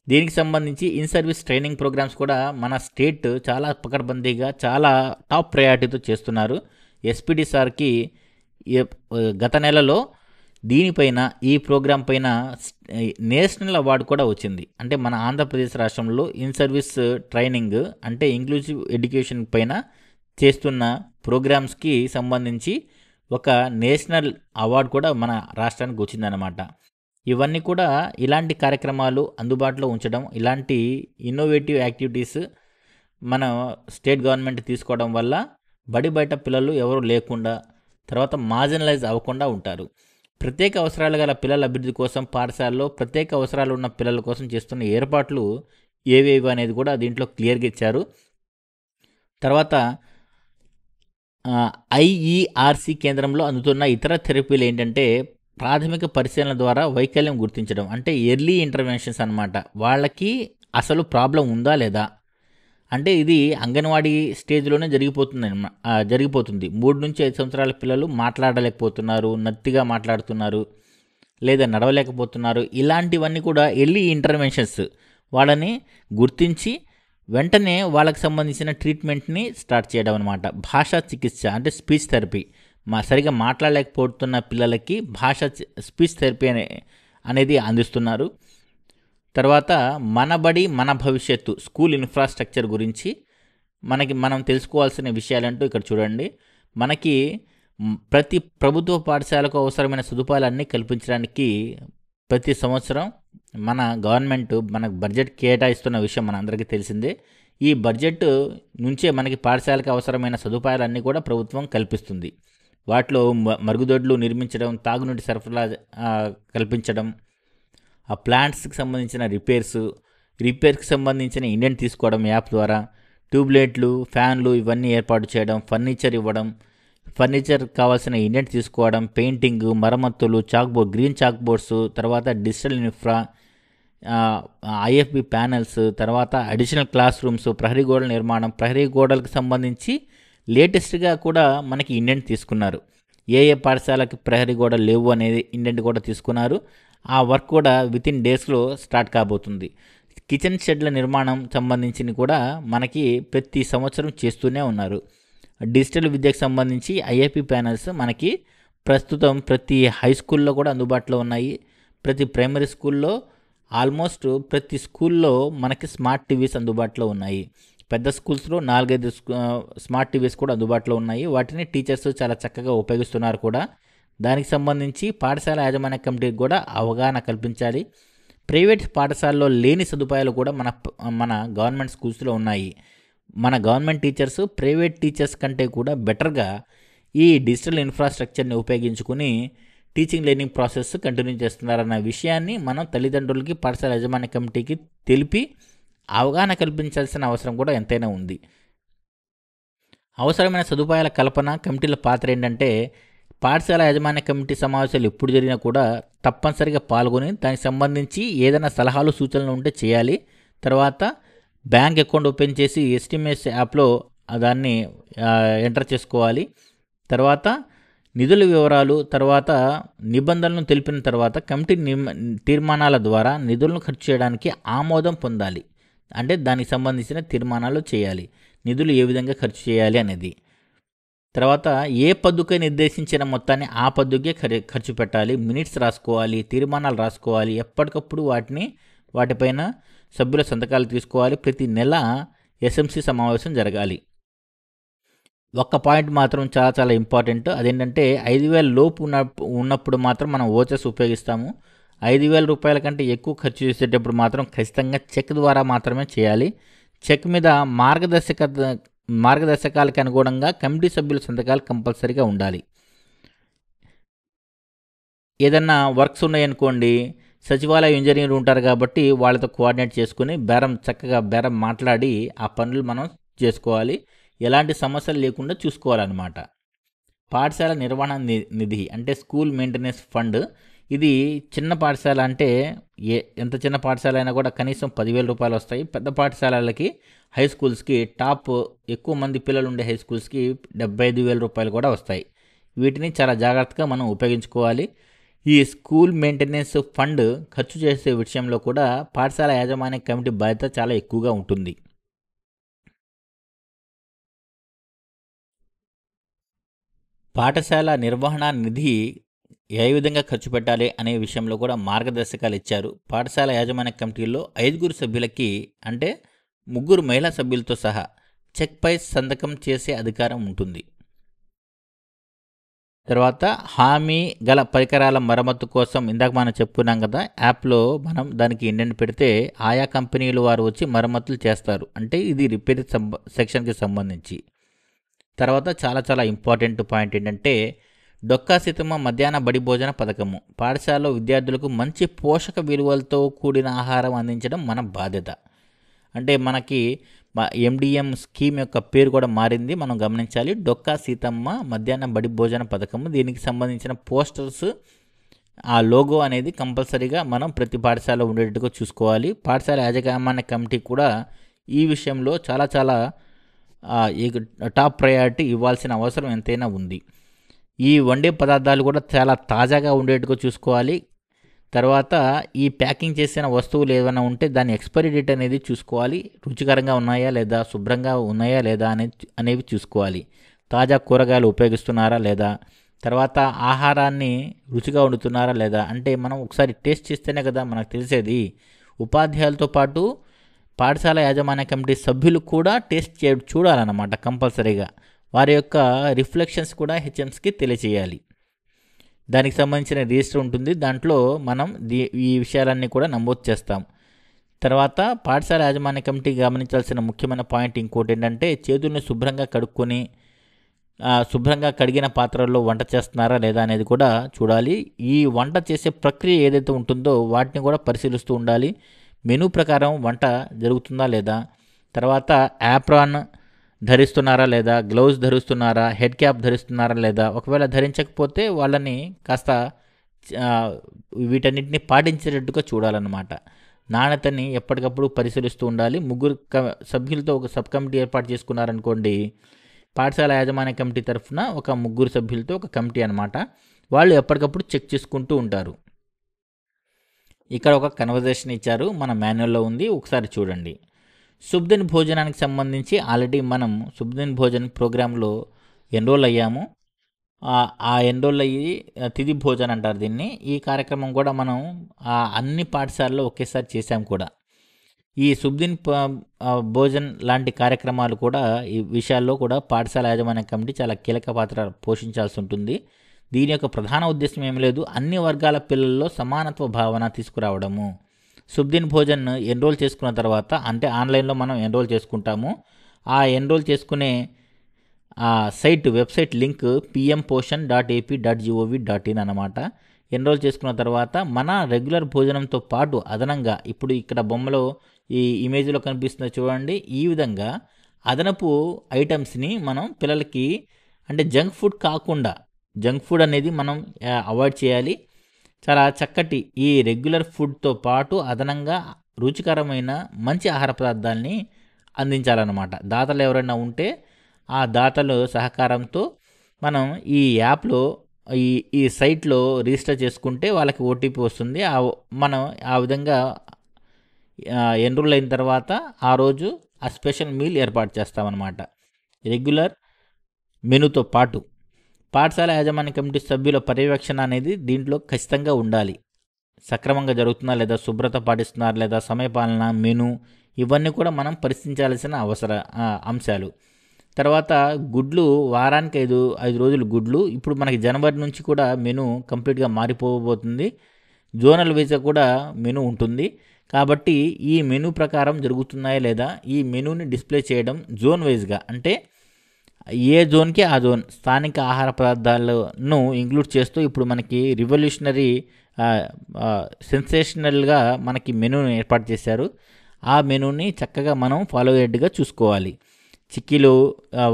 దీనికి సంబంధించి ఇన్ సర్వీస్ ట్రైనింగ్ ప్రోగ్రామ్స్ కూడా మన స్టేట్ చాలా పకడ్బందీగా, చాలా టాప్ ప్రయారిటీతో చేస్తున్నారు. ఎస్పీడి సార్కి గత నెలలో దీనిపైన, ఈ ప్రోగ్రాం పైన నేషనల్ అవార్డు కూడా వచ్చింది. అంటే మన ఆంధ్రప్రదేశ్ రాష్ట్రంలో ఇన్ సర్వీస్ ట్రైనింగ్, అంటే ఇంక్లూజివ్ ఎడ్యుకేషన్ పైన చేస్తున్న ప్రోగ్రామ్స్కి సంబంధించి ఒక నేషనల్ అవార్డు కూడా మన రాష్ట్రానికి వచ్చిందన్నమాట. ఇవన్నీ కూడా ఇలాంటి కార్యక్రమాలు అందుబాటులో ఉంచడం, ఇలాంటి ఇన్నోవేటివ్ యాక్టివిటీస్ మన స్టేట్ గవర్నమెంట్ తీసుకోవడం వల్ల బడి బయట పిల్లలు ఎవరు లేకుండా తర్వాత మార్జినలైజ్ అవ్వకుండా ఉంటారు. ప్రత్యేక అవసరాలు గల పిల్లల అభివృద్ధి కోసం పాఠశాలలో ప్రత్యేక అవసరాలు ఉన్న పిల్లల కోసం చేస్తున్న ఏర్పాట్లు ఏవేవి అనేది కూడా దీంట్లో క్లియర్గా ఇచ్చారు. తర్వాత ఐఈఆర్సి కేంద్రంలో అందుతున్న ఇతర థెరపీలు ఏంటంటే ప్రాథమిక పరిశీలన ద్వారా వైకల్యం గుర్తించడం, అంటే ఎర్లీ ఇంటర్వెన్షన్స్ అన్నమాట. వాళ్ళకి అసలు ప్రాబ్లం ఉందా లేదా, అంటే ఇది అంగన్వాడీ స్టేజ్లోనే జరిగిపోతుంది. 3 నుంచి 5 సంవత్సరాల పిల్లలు మాట్లాడలేకపోతున్నారు, నత్తిగా మాట్లాడుతున్నారు, లేదా నడవలేకపోతున్నారు. ఇలాంటివన్నీ కూడా ఎర్లీ ఇంటర్వెన్షన్స్. వాళ్ళని గుర్తించి వెంటనే వాళ్ళకి సంబంధించిన ట్రీట్మెంట్ని స్టార్ట్ చేయడం అనమాట. భాషా చికిత్స అంటే స్పీచ్ థెరపీ. సరిగా మాట్లాడలేకపోతున్న పిల్లలకి స్పీచ్ థెరపీ అనేది అందిస్తున్నారు. తర్వాత మన బడి మన భవిష్యత్తు స్కూల్ ఇన్ఫ్రాస్ట్రక్చర్ గురించి మనం తెలుసుకోవాల్సిన విషయాలంటూ ఇక్కడ చూడండి. మనకి ప్రతి ప్రభుత్వ పాఠశాలకు అవసరమైన సదుపాయాలన్నీ కల్పించడానికి ప్రతి సంవత్సరం మన గవర్నమెంట్ మనకు బడ్జెట్ కేటాయిస్తున్న విషయం మనందరికీ తెలిసిందే. ఈ బడ్జెట్ నుంచే మనకి పాఠశాలకు అవసరమైన సదుపాయాలన్నీ కూడా ప్రభుత్వం కల్పిస్తుంది. వాటిలో మరుగుదొడ్లు నిర్మించడం, తాగునీటి సరఫరా కల్పించడం, ఆ ప్లాంట్స్కి సంబంధించిన రిపేర్స్కి సంబంధించిన ఇండెంట్ తీసుకోవడం యాప్ ద్వారా, ట్యూబ్లైట్లు, ఫ్యాన్లు ఇవన్నీ ఏర్పాటు చేయడం, ఫర్నిచర్ ఇవ్వడం, ఫర్నిచర్ కావాల్సిన ఇండెంట్ తీసుకోవడం, పెయింటింగ్, మరమ్మతులు, గ్రీన్ చాక్ బోర్డ్స్, తర్వాత డిజిటల్ ఇన్ఫ్రా, ఐఎఫ్బి ప్యానెల్స్, తర్వాత అడిషనల్ క్లాస్ రూమ్స్, ప్రహరీ గోడల నిర్మాణం, ప్రహరీ గోడలకు సంబంధించి లేటెస్ట్గా కూడా మనకి ఇండెంట్ తీసుకున్నారు. ఏ పాఠశాలకి ప్రహరీ గోడలు లేవు అనేది ఇండెంట్ కూడా తీసుకున్నారు. ఆ వర్క్ కూడా వితిన్ డేస్లో స్టార్ట్ కాబోతుంది. కిచెన్ షెడ్ల నిర్మాణం సంబంధించి కూడా మనకి ప్రతి సంవత్సరం చేస్తూనే ఉన్నారు. డిజిటల్ విద్యకు సంబంధించి ఐఐపి ప్యానల్స్ మనకి ప్రస్తుతం ప్రతి హై స్కూల్లో కూడా అందుబాటులో ఉన్నాయి. ప్రతి ప్రైమరీ స్కూల్లో, ఆల్మోస్ట్ ప్రతి స్కూల్లో మనకి స్మార్ట్ టీవీస్ అందుబాటులో ఉన్నాయి. పెద్ద స్కూల్స్లో 4-5 స్మార్ట్ టీవీస్ కూడా అందుబాటులో ఉన్నాయి. వాటిని టీచర్స్ చాలా చక్కగా ఉపయోగిస్తున్నారు కూడా. దానికి సంబంధించి పాఠశాల యాజమాన్య కమిటీకి కూడా అవగాహన కల్పించాలి. ప్రైవేట్ పాఠశాలలో లేని సదుపాయాలు కూడా మన గవర్నమెంట్ స్కూల్స్లో ఉన్నాయి. మన గవర్నమెంట్ టీచర్స్ ప్రైవేట్ టీచర్స్ కంటే కూడా బెటర్గా ఈ డిజిటల్ ఇన్ఫ్రాస్ట్రక్చర్ని ఉపయోగించుకుని టీచింగ్ లెర్నింగ్ ప్రాసెస్ కంటిన్యూ చేస్తున్నారన్న విషయాన్ని మనం తల్లిదండ్రులకి, పాఠశాల యాజమాన్య కమిటీకి తెలిపి అవగాహన కల్పించాల్సిన అవసరం కూడా ఎంతైనా ఉంది. అవసరమైన సదుపాయాల కల్పన కమిటీల పాత్ర ఏంటంటే, పాఠశాల యాజమాన్య కమిటీ సమావేశాలు ఎప్పుడు జరిగినా కూడా తప్పనిసరిగా పాల్గొని దానికి సంబంధించి ఏదైనా సలహాలు, సూచనలు ఉంటే చేయాలి. తర్వాత బ్యాంక్ అకౌంట్ ఓపెన్ చేసి ఎస్టిమేట్స్ యాప్లో దాన్ని ఎంటర్ చేసుకోవాలి. తర్వాత నిధుల వివరాలు, తర్వాత నిబంధనలను తెలిపిన తర్వాత కమిటీ తీర్మానాల ద్వారా నిధులను ఖర్చు చేయడానికి ఆమోదం పొందాలి. అంటే దానికి సంబంధించిన తీర్మానాలు చేయాలి, నిధులు ఏ విధంగా ఖర్చు చేయాలి అనేది. తర్వాత ఏ పద్దుకై నిర్దేశించిన మొత్తాన్ని ఆ పద్దుకే ఖర్చు పెట్టాలి. మినిట్స్ రాసుకోవాలి, తీర్మానాలు రాసుకోవాలి. ఎప్పటికప్పుడు వాటిపైన సభ్యుల సంతకాలు తీసుకోవాలి. ప్రతి నెల ఎస్ఎంసి సమావేశం జరగాలి. ఒక్క పాయింట్ మాత్రం చాలా చాలా ఇంపార్టెంట్. అదేంటంటే 5,000 లోపు ఉన్నప్పుడు మాత్రం మనం ఓచర్స్ ఉపయోగిస్తాము. 5,000 రూపాయల కంటే ఎక్కువ ఖర్చు చేసేటప్పుడు మాత్రం ఖచ్చితంగా చెక్ ద్వారా మాత్రమే చేయాలి. చెక్ మీద మార్గదర్శకాలకు అనుగుణంగా కమిటీ సభ్యుల సంతకాలు కంపల్సరీగా ఉండాలి. ఏదన్నా వర్క్స్ ఉన్నాయనుకోండి, సచివాలయ ఇంజనీర్ ఉంటారు కాబట్టి వాళ్ళతో కోఆర్డినేట్ చేసుకుని చక్కగా బేరం మాట్లాడి ఆ పనులు మనం చేసుకోవాలి. ఎలాంటి సమస్యలు లేకుండా చూసుకోవాలన్నమాట. పాఠశాల నిర్వహణ నిధి అంటే స్కూల్ మెయింటెనెన్స్ ఫండ్. ఇది చిన్న పాఠశాల అంటే ఎంత చిన్న పాఠశాల అయినా కూడా కనీసం 10,000 రూపాయలు వస్తాయి. పెద్ద పాఠశాలలకి, హై స్కూల్స్కి, ఎక్కువ మంది పిల్లలు ఉండే హై స్కూల్స్కి 75,000 రూపాయలు కూడా వస్తాయి. వీటిని చాలా జాగ్రత్తగా మనం ఉపయోగించుకోవాలి. ఈ స్కూల్ మెయింటెనెన్స్ ఫండ్ ఖర్చు చేసే విషయంలో కూడా పాఠశాల యాజమాన్య కమిటీ బాధ్యత చాలా ఎక్కువగా ఉంటుంది. పాఠశాల నిర్వహణ నిధి ఏ విధంగా ఖర్చు పెట్టాలి అనే విషయంలో కూడా మార్గదర్శకాలు ఇచ్చారు. పాఠశాల యాజమాన్య కమిటీలో 5 సభ్యులకి, అంటే 3 మహిళా సభ్యులతో సహా చెక్పై సంతకం చేసే అధికారం ఉంటుంది. తర్వాత హామీ గల పరికరాల మరమ్మతు కోసం ఇందాక మనం చెప్పుకున్నాం కదా, యాప్లో మనం దానికి ఇండెంట్ పెడితే ఆయా కంపెనీలు వారు వచ్చి మరమ్మతులు చేస్తారు. అంటే ఇది రిపేర్ సెక్షన్కి సంబంధించి. తర్వాత చాలా చాలా ఇంపార్టెంట్ పాయింట్ ఏంటంటే డొక్కా సీతమ్మ మధ్యాహ్న బడి భోజన పథకము. పాఠశాలలో విద్యార్థులకు మంచి పోషక విలువలతో కూడిన ఆహారం అందించడం మన బాధ్యత. అంటే మనకి ఎండిఎం స్కీమ్ యొక్క పేరు కూడా మారింది, మనం గమనించాలి. డొక్కా సీతమ్మ మధ్యాహ్న బడి భోజన పథకము. దీనికి సంబంధించిన పోస్టర్స్, ఆ లోగో అనేది కంపల్సరీగా మనం ప్రతి పాఠశాలలో ఉండేటట్టుగా చూసుకోవాలి. పాఠశాల యాజమాన్య కమిటీ కూడా ఈ విషయంలో చాలా చాలా టాప్ ప్రయారిటీ ఇవ్వాల్సిన అవసరం ఎంతైనా ఉంది. ఈ వండే పదార్థాలు కూడా చాలా తాజాగా ఉండేట్టుగా చూసుకోవాలి. తర్వాత ఈ ప్యాకింగ్ చేసిన వస్తువులు ఏమైనా ఉంటే దాని ఎక్స్పైరీ డేట్ అనేది చూసుకోవాలి. రుచికరంగా ఉన్నాయా లేదా, శుభ్రంగా ఉన్నాయా లేదా అనేవి చూసుకోవాలి. తాజా కూరగాయలు ఉపయోగిస్తున్నారా లేదా, తర్వాత ఆహారాన్ని రుచిగా వండుతున్నారా లేదా, అంటే మనం ఒకసారి టేస్ట్ చేస్తేనే కదా మనకు తెలిసేది. ఉపాధ్యాయులతో పాటు పాఠశాల యాజమాన్య కమిటీ సభ్యులు కూడా టేస్ట్ చూడాలన్నమాట కంపల్సరీగా. వారి యొక్క రిఫ్లెక్షన్స్ కూడా హెచ్ఎంస్కి తెలియచేయాలి. దానికి సంబంధించిన రిజిస్టర్ ఉంటుంది, దాంట్లో మనం ఈ విషయాలన్నీ కూడా నమోదు చేస్తాం. తర్వాత పాఠశాల యాజమాన్య కమిటీ గమనించాల్సిన ముఖ్యమైన పాయింట్ ఇంకోటి ఏంటంటే చేతుల్ని శుభ్రంగా కడుక్కొని శుభ్రంగా కడిగిన పాత్రల్లో వంట చేస్తున్నారా లేదా అనేది కూడా చూడాలి. ఈ వంట చేసే ప్రక్రియ ఏదైతే ఉంటుందో వాటిని కూడా పరిశీలిస్తూ ఉండాలి. మెనూ ప్రకారం వంట జరుగుతుందా లేదా, తర్వాత యాప్రాన్ ధరిస్తున్నారా లేదా, గ్లౌజ్ ధరిస్తున్నారా, హెడ్ క్యాప్ ధరిస్తున్నారా లేదా, ఒకవేళ ధరించకపోతే వాళ్ళని కాస్త వీటన్నిటిని పాటించేటట్టుగా చూడాలన్నమాట. నాణ్యతని ఎప్పటికప్పుడు పరిశీలిస్తూ ఉండాలి. ముగ్గురు సభ్యులతో ఒక సబ్ కమిటీ ఏర్పాటు చేసుకున్నారనుకోండి, పాఠశాల యాజమాన్య కమిటీ తరఫున ఒక ముగ్గురు సభ్యులతో ఒక కమిటీ అనమాట. వాళ్ళు ఎప్పటికప్పుడు చెక్ చేసుకుంటూ ఉంటారు. ఇక్కడ ఒక కన్వర్జేషన్ ఇచ్చారు, మన మాన్యువల్లో ఉంది, ఒకసారి చూడండి. శుభ్దిన్ భోజనానికి సంబంధించి ఆల్రెడీ మనం శుభ్దిన్ భోజన్ ప్రోగ్రాంలో ఎన్రోల్ అయ్యాము. ఆ ఎన్రోల్ అయ్యి తిథి భోజన్ అంటారు దీన్ని. ఈ కార్యక్రమం కూడా మనం అన్ని పాఠశాలలో ఒకేసారి చేశాం కూడా. ఈ శుభ్దిన్ భోజన్ లాంటి కార్యక్రమాలు కూడా ఈ విషయాల్లో కూడా పాఠశాల యాజమాన్య కమిటీ చాలా కీలక పాత్ర పోషించాల్సి ఉంటుంది. దీని యొక్క ప్రధాన ఉద్దేశం ఏమి లేదు, అన్ని వర్గాల పిల్లల్లో సమానత్వ భావన తీసుకురావడము. శుభ్దిన్ భోజన్ ఎన్రోల్ చేసుకున్న తర్వాత, అంటే ఆన్లైన్లో మనం ఎన్రోల్ చేసుకుంటాము. ఆ ఎన్రోల్ చేసుకునే సైట్ వెబ్సైట్ లింక్ pmposhan.ap.gov.in అన్నమాట. ఎన్రోల్ చేసుకున్న తర్వాత మన రెగ్యులర్ భోజనంతో పాటు అదనంగా, ఇప్పుడు ఇక్కడ బొమ్మలో ఈ ఇమేజ్లో కనిపిస్తుంది చూడండి, ఈ విధంగా అదనపు ఐటమ్స్ని మనం పిల్లలకి, అంటే జంక్ ఫుడ్ కాకుండా, జంక్ ఫుడ్ అనేది మనం అవాయిడ్ చేయాలి. చాలా చక్కటి ఈ రెగ్యులర్ ఫుడ్తో పాటు అదనంగా రుచికరమైన మంచి ఆహార పదార్థాలని అందించాలన్నమాట. దాతలు ఎవరైనా ఉంటే ఆ దాతలు సహకారంతో మనం ఈ యాప్లో ఈ సైట్లో రిజిస్టర్ చేసుకుంటే వాళ్ళకి ఓటీపీ వస్తుంది. మనం ఆ విధంగా ఎన్రోల్ అయిన తర్వాత ఆ రోజు ఆ స్పెషల్ మీల్ ఏర్పాటు చేస్తామన్నమాట, రెగ్యులర్ మెనూతో పాటు. పాఠశాల యాజమాన్య కమిటీ సభ్యుల పర్యవేక్షణ అనేది దీంట్లో ఖచ్చితంగా ఉండాలి. సక్రమంగా జరుగుతుందా లేదా, శుభ్రత పాటిస్తున్నారా లేదా, సమయపాలన, మెనూ, ఇవన్నీ కూడా మనం పరిశీలించాల్సిన అంశాలు. తర్వాత గుడ్లు వారానికి 5 రోజులు గుడ్లు. ఇప్పుడు మనకి జనవరి నుంచి కూడా మెనూ కంప్లీట్గా మారిపోబోతుంది. జోనల్ వైజ్గా కూడా మెనూ ఉంటుంది. కాబట్టి ఈ మెనూ ప్రకారం జరుగుతున్నాయా లేదా, ఈ మెనూని డిస్ప్లే చేయడం జోన్ వైజ్గా, అంటే ఏ జోన్కి ఆ జోన్ స్థానిక ఆహార పదార్థాలను ఇంక్లూడ్ చేస్తూ ఇప్పుడు మనకి రివల్యూషనరీ సెన్సేషనల్గా మనకి మెనూని ఏర్పాటు చేశారు. ఆ మెనూని చక్కగా మనం ఫాలో అయ్యేట్టుగా చూసుకోవాలి. చిక్కీలు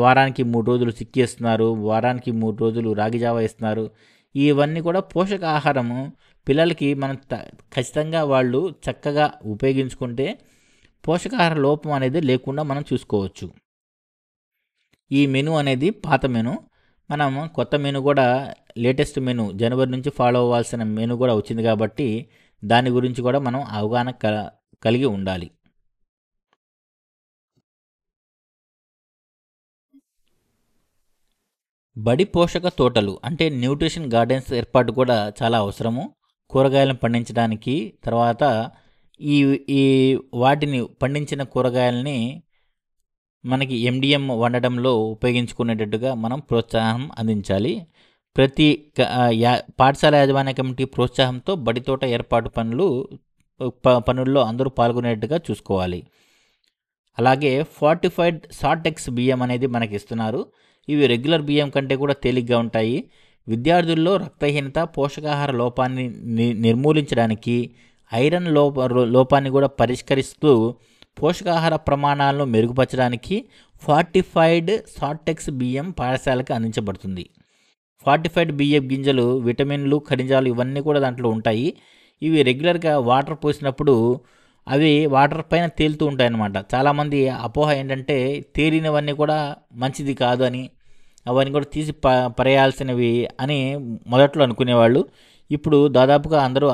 వారానికి 3 రోజులు చిక్కీ ఇస్తున్నారు, వారానికి 3 రోజులు రాగి జావా ఇస్తున్నారు. ఇవన్నీ కూడా పోషకాహారము పిల్లలకి మనం ఖచ్చితంగా వాళ్ళు చక్కగా ఉపయోగించుకుంటే పోషకాహార లోపం అనేది లేకుండా మనం చూసుకోవచ్చు. ఈ మెనూ అనేది పాత మెనూ. మనం కొత్త మెనూ కూడా, లేటెస్ట్ మెనూ జనవరి నుంచి ఫాలో అవ్వాల్సిన మెనూ కూడా వచ్చింది కాబట్టి దాని గురించి కూడా మనం అవగాహన కలిగి ఉండాలి. బడి పోషక తోటలు అంటే న్యూట్రిషన్ గార్డెన్స్ ఏర్పాటు కూడా చాలా అవసరము. కూరగాయలను పండించడానికి, తర్వాత ఈ ఈ వాటిని పండించిన కూరగాయలని మనకి ఎండిఎం వండడంలో ఉపయోగించుకునేటట్టుగా మనం ప్రోత్సాహం అందించాలి. ప్రతి పాఠశాల యాజమాన్య కమిటీ ప్రోత్సాహంతో బడితోట ఏర్పాటు పనుల్లో అందరూ పాల్గొనేట్టుగా చూసుకోవాలి. అలాగే ఫార్టిఫైడ్ సార్టెక్స్ బియ్యం అనేది మనకి ఇస్తున్నారు. ఇవి రెగ్యులర్ బియ్యం కంటే కూడా తేలిగ్గా ఉంటాయి. విద్యార్థుల్లో రక్తహీనత, పోషకాహార లోపాన్ని నిర్మూలించడానికి, ఐరన్ లోపాన్ని కూడా పరిష్కరిస్తూ పోషకాహార ప్రమాణాలను మెరుగుపరచడానికి ఫార్టిఫైడ్ సార్టెక్స్ బియ్యం పాఠశాలకు అందించబడుతుంది. ఫార్టిఫైడ్ బియ్యం గింజలు, విటమిన్లు, ఖనిజాలు ఇవన్నీ కూడా దాంట్లో ఉంటాయి. ఇవి రెగ్యులర్గా వాటర్ పోసినప్పుడు అవి వాటర్ పైన తేలుతూ ఉంటాయన్నమాట. చాలామంది అపోహ ఏంటంటే తేలినవన్నీ కూడా మంచిది కాదు అని, అవన్నీ కూడా తీసి పరేయాల్సినవి అని మొదట్లో అనుకునేవాళ్ళు. ఇప్పుడు దాదాపుగా అందరూ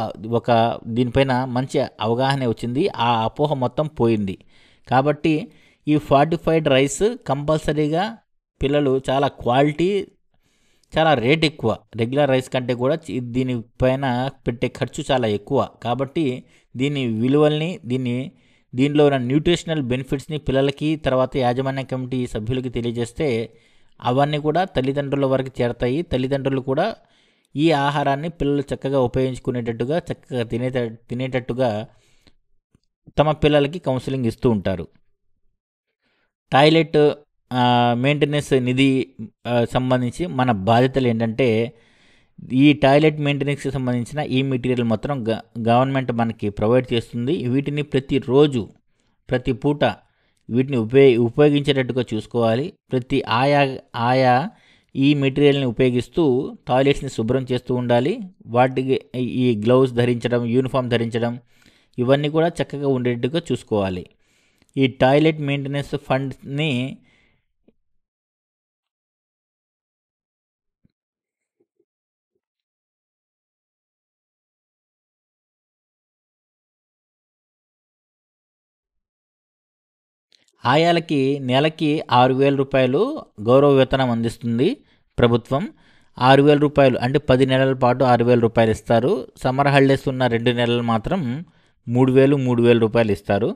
దీనిపైన మంచి అవగాహన వచ్చింది. ఆ అపోహ మొత్తం పోయింది. కాబట్టి ఈ ఫార్టిఫైడ్ రైస్ కంపల్సరీగా పిల్లలు చాలా క్వాలిటీ, చాలా రేట్ ఎక్కువ. రెగ్యులర్ రైస్ కంటే కూడా దీనిపైన పెట్టే ఖర్చు చాలా ఎక్కువ. కాబట్టి దీని విలువల్ని, దీనిలో ఉన్న న్యూట్రిషనల్ బెనిఫిట్స్ని పిల్లలకి, తర్వాత యాజమాన్య కమిటీ సభ్యులకి తెలియజేస్తే అవన్నీ కూడా తల్లిదండ్రుల వరకు చేరతాయి. తల్లిదండ్రులు కూడా ఈ ఆహారాన్ని పిల్లలు చక్కగా ఉపయోగించుకునేటట్టుగా, చక్కగా తినేటట్టుగా తమ పిల్లలకి కౌన్సిలింగ్ ఇస్తూ ఉంటారు. టాయిలెట్ మెయింటెనెన్స్ నిధి సంబంధించి మన బాధ్యతలు ఏంటంటే, ఈ టాయిలెట్ మెయింటెనెన్స్కి సంబంధించిన ఈ మెటీరియల్ మొత్తం గవర్నమెంట్ మనకి ప్రొవైడ్ చేస్తుంది. వీటిని ప్రతిరోజు, ప్రతి పూట వీటిని ఉపయోగించేటట్టుగా చూసుకోవాలి. ప్రతి ఆయా ఈ మెటీరియల్ని ఉపయోగిస్తూ టాయిలెట్స్ని శుభ్రం చేస్తూ ఉండాలి. వాటికి ఈ గ్లౌస్ ధరించడం, యూనిఫామ్ ధరించడం ఇవన్నీ కూడా చక్కగా ఉండేటట్టుగా చూసుకోవాలి. ఈ టాయిలెట్ మెయింటెనెన్స్ ఫండ్ని ఆయాలకి నెలకి 6,000 రూపాయలు గౌరవ వేతనం అందిస్తుంది ప్రభుత్వం. 6,000 రూపాయలు అంటే 10 నెలల పాటు 6,000 రూపాయలు ఇస్తారు. సమ్మర్ హాలిడేస్ ఉన్న 2 నెలలు మాత్రం 3,000 రూపాయలు ఇస్తారు.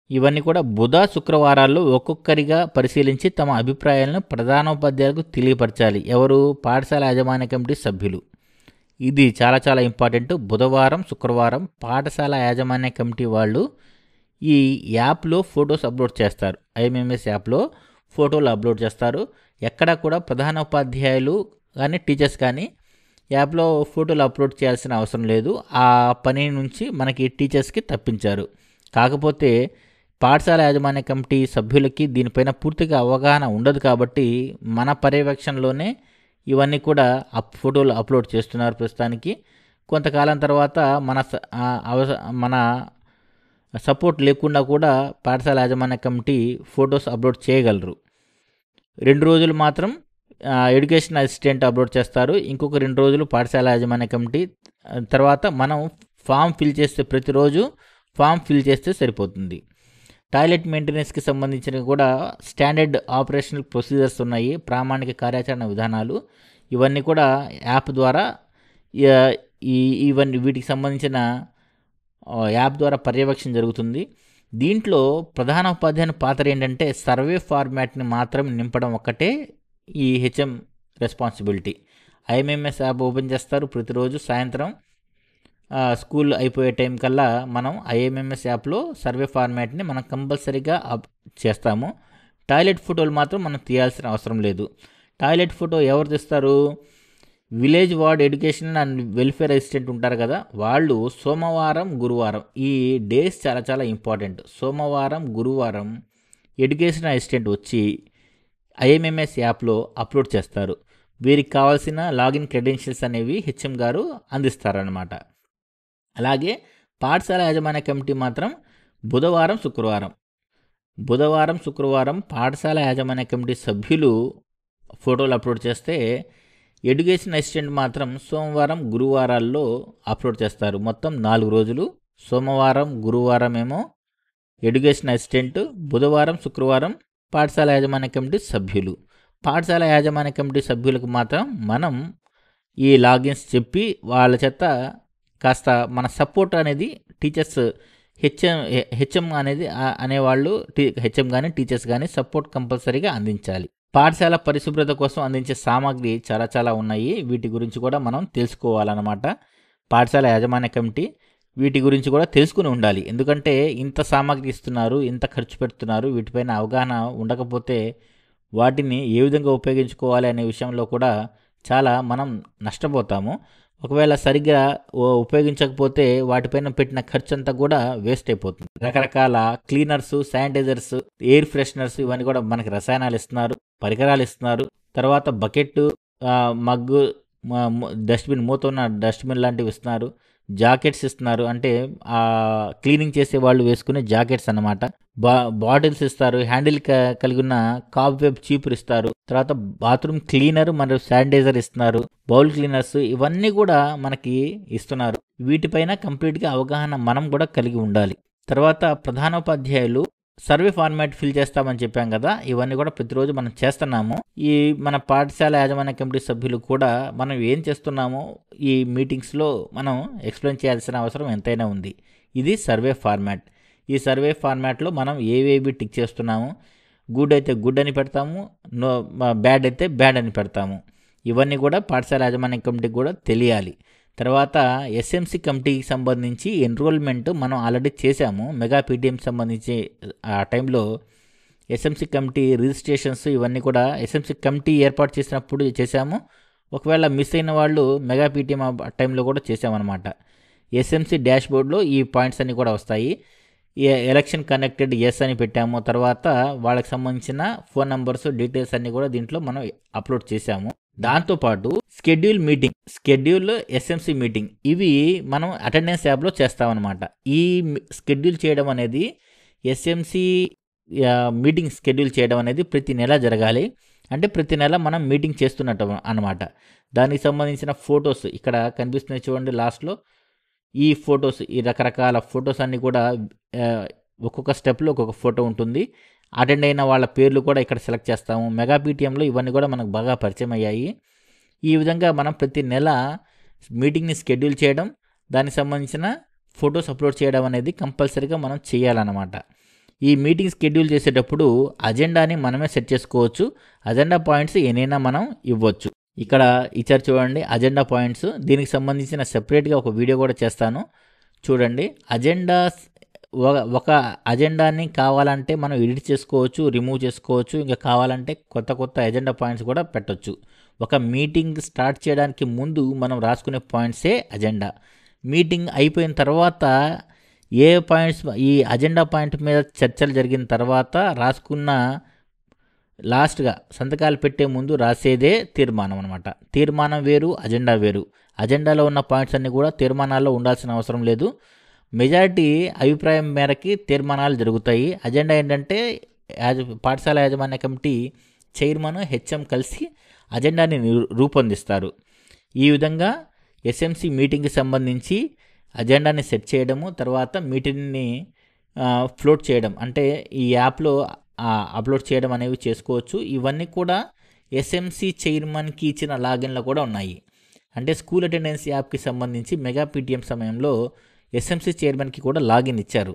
ఇవన్నీ కూడా బుధ, శుక్రవారాల్లో ఒక్కొక్కరిగా పరిశీలించి తమ అభిప్రాయాలను ప్రధానోపాధ్యాయులకు తెలియపరచాలి. ఎవరు? పాఠశాల యాజమాన్య కమిటీ సభ్యులు. ఇది చాలా చాలా ఇంపార్టెంట్. బుధవారం, శుక్రవారం పాఠశాల యాజమాన్య కమిటీ వాళ్ళు ఈ యాప్లో ఫొటోస్ అప్లోడ్ చేస్తారు. ఐఎంఎంఎస్ యాప్లో ఫోటోలు అప్లోడ్ చేస్తారు. ఎక్కడ కూడా ప్రధానోపాధ్యాయులు కానీ టీచర్స్ కానీ యాప్లో ఫోటోలు అప్లోడ్ చేయాల్సిన అవసరం లేదు. ఆ పని నుంచి మనకి టీచర్స్కి తప్పించారు. కాకపోతే పాఠశాల యాజమాన్య కమిటీ సభ్యులకి దీనిపైన పూర్తిగా అవగాహన ఉండదు. కాబట్టి మన పర్యవేక్షణలోనే ఇవన్నీ కూడా ఫోటోలు అప్లోడ్ చేస్తున్నారు ప్రస్తుతానికి. కొంతకాలం తర్వాత మన సపోర్ట్ లేకుండా కూడా పాఠశాల యాజమాన్య కమిటీ ఫొటోస్ అప్లోడ్ చేయగలరు. 2 రోజులు మాత్రం ఎడ్యుకేషన్ అసిస్టెంట్ అప్లోడ్ చేస్తారు. ఇంకొక 2 రోజులు పాఠశాల యాజమాన్య కమిటీ. తర్వాత మనం ఫామ్ ఫిల్ చేస్తే, ప్రతిరోజు ఫామ్ ఫిల్ చేస్తే సరిపోతుంది. టాయిలెట్ మెయింటెనెన్స్కి సంబంధించిన కూడా స్టాండర్డ్ ఆపరేషనల్ ప్రొసీజర్స్ ఉన్నాయి, ప్రామాణిక కార్యాచరణ విధానాలు. ఇవన్నీ కూడా యాప్ ద్వారా వీటికి సంబంధించిన యాప్ ద్వారా పర్యవేక్షణ జరుగుతుంది. దీంట్లో ప్రధాన ఉపాధ్యాయుని పాత్ర ఏంటంటే సర్వే ఫార్మాట్ని మాత్రం నింపడం ఒక్కటే ఈ HM responsibility. IMMS app open చేస్తారు. ప్రతిరోజు సాయంత్రం స్కూల్ అయిపోయే టైం కల్లా మనం ఐఎంఎంఎస్ యాప్లో సర్వే ఫార్మాట్ని మనం కంపల్సరీగా చేస్తాము. టాయిలెట్ ఫోటోలు మాత్రం మనం తీయాల్సిన అవసరం లేదు. టాయిలెట్ ఫోటో ఎవరు తీస్తారు? Village ward education and welfare assistant ఉంటారు కదా, వాళ్ళు సోమవారం, గురువారం ఈ డేస్ చాలా చాలా ఇంపార్టెంట్. సోమవారం, గురువారం ఎడ్యుకేషన్ అసిస్టెంట్ వచ్చి ఐఎంఎంఎస్ యాప్లో అప్లోడ్ చేస్తారు. వీరికి కావాల్సిన లాగిన్ క్రెడెన్షియల్స్ అనేవి హెచ్ఎం గారు అందిస్తారనమాట. అలాగే పాఠశాల యాజమాన్య కమిటీ మాత్రం బుధవారం, శుక్రవారం పాఠశాల యాజమాన్య కమిటీ సభ్యులు ఫోటోలు అప్లోడ్ చేస్తే ఎడ్యుకేషన్ అసిస్టెంట్ మాత్రం సోమవారం, గురువారాల్లో అప్లోడ్ చేస్తారు. మొత్తం 4 రోజులు. సోమవారం, గురువారం ఏమో ఎడ్యుకేషన్ అసిస్టెంట్, బుధవారం, శుక్రవారం పాఠశాల యాజమాన్య కమిటీ సభ్యులు. పాఠశాల యాజమాన్య కమిటీ సభ్యులకు మాత్రం మనం ఈ లాగిన్స్ చెప్పి వాళ్ళ చేత కాస్త మన సపోర్ట్ అనేది టీచర్స్ హెచ్ఎం అనేది అనేవాళ్ళు హెచ్ఎం కానీ టీచర్స్ కానీ సపోర్ట్ కంపల్సరీగా అందించాలి. పాఠశాల పరిశుభ్రత కోసం అందించే సామాగ్రి చాలా ఉన్నాయి. వీటి గురించి కూడా మనం తెలుసుకోవాలన్నమాట. పాఠశాల యాజమాన్య కమిటీ వీటి గురించి కూడా తెలుసుకుని ఉండాలి. ఎందుకంటే ఇంత సామాగ్రి ఇస్తున్నారు, ఇంత ఖర్చు పెడుతున్నారు, వీటిపైన అవగాహన ఉండకపోతే వాటిని ఏ విధంగా ఉపయోగించుకోవాలి అనే విషయంలో కూడా చాలా మనం నష్టపోతాము. ఒకవేళ సరిగ్గా ఉపయోగించకపోతే వాటిపైన పెట్టిన ఖర్చు అంతా కూడా వేస్ట్ అయిపోతుంది. రకరకాల క్లీనర్స్, శానిటైజర్స్, ఎయిర్ ఫ్రెషనర్స్ ఇవన్నీ కూడా మనకి రసాయనాలు ఇస్తున్నారు, పరికరాలు ఇస్తున్నారు. తర్వాత బకెట్, మగ్గు, డస్ట్బిన్, మూత ఉన్న డస్ట్బిన్ లాంటివి ఇస్తున్నారు. జాకెట్స్ ఇస్తున్నారు, అంటే క్లీనింగ్ చేసే వాళ్ళు వేసుకునే జాకెట్స్ అన్నమాట. బాటిల్స్ ఇస్తారు, హ్యాండిల్ కలిగి ఉన్న కాప్ వెబ్ చీపురు ఇస్తారు. తర్వాత బాత్రూమ్ క్లీనర్ మరియు శానిటైజర్ ఇస్తున్నారు, బౌల్ క్లీనర్స్ ఇవన్నీ కూడా మనకి ఇస్తున్నారు. వీటిపైన కంప్లీట్గా అవగాహన మనం కూడా కలిగి ఉండాలి. తర్వాత ప్రధానోపాధ్యాయులు సర్వే ఫార్మాట్ ఫిల్ చేస్తామని చెప్పాం కదా, ఇవన్నీ కూడా ప్రతిరోజు మనం చేస్తున్నాము. ఈ మన పాఠశాల యాజమాన్య కమిటీ సభ్యులు కూడా మనం ఏం చేస్తున్నామో ఈ మీటింగ్స్లో మనం ఎక్స్ప్లెయిన్ చేయాల్సిన అవసరం ఎంతైనా ఉంది. ఇది సర్వే ఫార్మాట్. ఈ సర్వే ఫార్మాట్లో మనం ఏవేవి టిక్ చేస్తున్నాము, గుడ్ అయితే గుడ్ అని పెడతాము, బ్యాడ్ అయితే బ్యాడ్ అని పెడతాము. ఇవన్నీ కూడా పాఠశాల యాజమాన్య కమిటీకి కూడా తెలియాలి. తర్వాత ఎస్ఎంసి కమిటీకి సంబంధించి ఎన్రోల్మెంట్ మనం ఆల్రెడీ చేశాము. మెగా పీటీఎం సంబంధించి ఆ టైంలో ఎస్ఎంసి కమిటీ రిజిస్ట్రేషన్స్ ఇవన్నీ కూడా ఎస్ఎంసి కమిటీ ఏర్పాటు చేసినప్పుడు చేశాము. ఒకవేళ మిస్ అయిన వాళ్ళు మెగా పీటీఎం టైంలో కూడా చేసామన్నమాట. ఎస్ఎంసి డాష్ బోర్డ్లో ఈ పాయింట్స్ అన్నీ కూడా వస్తాయి. ఎలక్షన్ కనెక్టెడ్ ఎస్ అని పెట్టాము. తర్వాత వాళ్ళకి సంబంధించిన ఫోన్ నంబర్స్, డీటెయిల్స్ అన్నీ కూడా దీంట్లో మనం అప్లోడ్ చేశాము. దాంతోపాటు స్కెడ్యూల్ ఎస్ఎంసి మీటింగ్ ఇవి మనం అటెండెన్స్ యాప్లో చేస్తామన్నమాట. ఈ స్కెడ్యూల్ చేయడం అనేది ఎస్ఎంసి మీటింగ్ స్కెడ్యూల్ చేయడం అనేది ప్రతి నెల జరగాలి. అంటే ప్రతి నెల మనం మీటింగ్ చేస్తున్నట్టు అన్నమాట. దానికి సంబంధించిన ఫొటోస్ ఇక్కడ కనిపిస్తున్నాయి చూడండి లాస్ట్లో. ఈ ఫొటోస్, ఈ రకరకాల ఫొటోస్ అన్నీ కూడా ఒక్కొక్క స్టెప్లో ఒక్కొక్క ఫోటో ఉంటుంది. అటెండ్ అయిన వాళ్ళ పేర్లు కూడా ఇక్కడ సెలెక్ట్ చేస్తాము. మెగా పీటీఎంలో ఇవన్నీ కూడా మనకు బాగా పరిచయం అయ్యాయి. ఈ విధంగా మనం ప్రతి నెల మీటింగ్ని షెడ్యూల్ చేయడం, దానికి సంబంధించిన ఫొటోస్ అప్లోడ్ చేయడం అనేది కంపల్సరీగా మనం చేయాలన్నమాట. ఈ మీటింగ్ షెడ్యూల్ చేసేటప్పుడు అజెండాని మనమే సెట్ చేసుకోవచ్చు. అజెండా పాయింట్స్ ఎన్నైనా మనం ఇవ్వచ్చు. ఇక్కడ ఇచ్చారు చూడండి అజెండా పాయింట్స్. దీనికి సంబంధించిన సెపరేట్గా ఒక వీడియో కూడా చేస్తాను చూడండి. ఒక అజెండాని కావాలంటే మనం ఎడిట్ చేసుకోవచ్చు, రిమూవ్ చేసుకోవచ్చు. ఇంకా కావాలంటే కొత్త అజెండా పాయింట్స్ కూడా పెట్టవచ్చు. ఒక మీటింగ్ స్టార్ట్ చేయడానికి ముందు మనం రాసుకునే పాయింట్సే అజెండా. మీటింగ్ అయిపోయిన తర్వాత ఏ పాయింట్స్, ఈ అజెండా పాయింట్ మీద చర్చలు జరిగిన తర్వాత రాసుకున్న లాస్ట్గా సంతకాలు పెట్టే ముందు రాసేదే తీర్మానం అనమాట. తీర్మానం వేరు, అజెండా వేరు. అజెండాలో ఉన్న పాయింట్స్ అన్నీ కూడా తీర్మానాల్లో ఉండాల్సిన అవసరం లేదు. మెజారిటీ అభిప్రాయం మేరకి తీర్మానాలు జరుగుతాయి. అజెండా ఏంటంటే పాఠశాల యాజమాన్య కమిటీ చైర్మన్, హెచ్ఎం కలిసి అజెండాని రూపొందిస్తారు. ఈ విధంగా ఎస్ఎంసి మీటింగ్కి సంబంధించి అజెండాని సెట్ చేయడము, తర్వాత మీటింగ్ని ఫ్లోట్ చేయడం, అంటే ఈ యాప్లో అప్లోడ్ చేయడం అనేవి చేసుకోవచ్చు. ఇవన్నీ కూడా ఎస్ఎంసి చైర్మన్కి ఇచ్చిన లాగిన్లో కూడా ఉన్నాయి. అంటే స్కూల్ అటెండెన్స్ యాప్కి సంబంధించి మెగా పీటీఎం సమయంలో ఎస్ఎంసి చైర్మన్కి కూడా లాగిన్ ఇచ్చారు.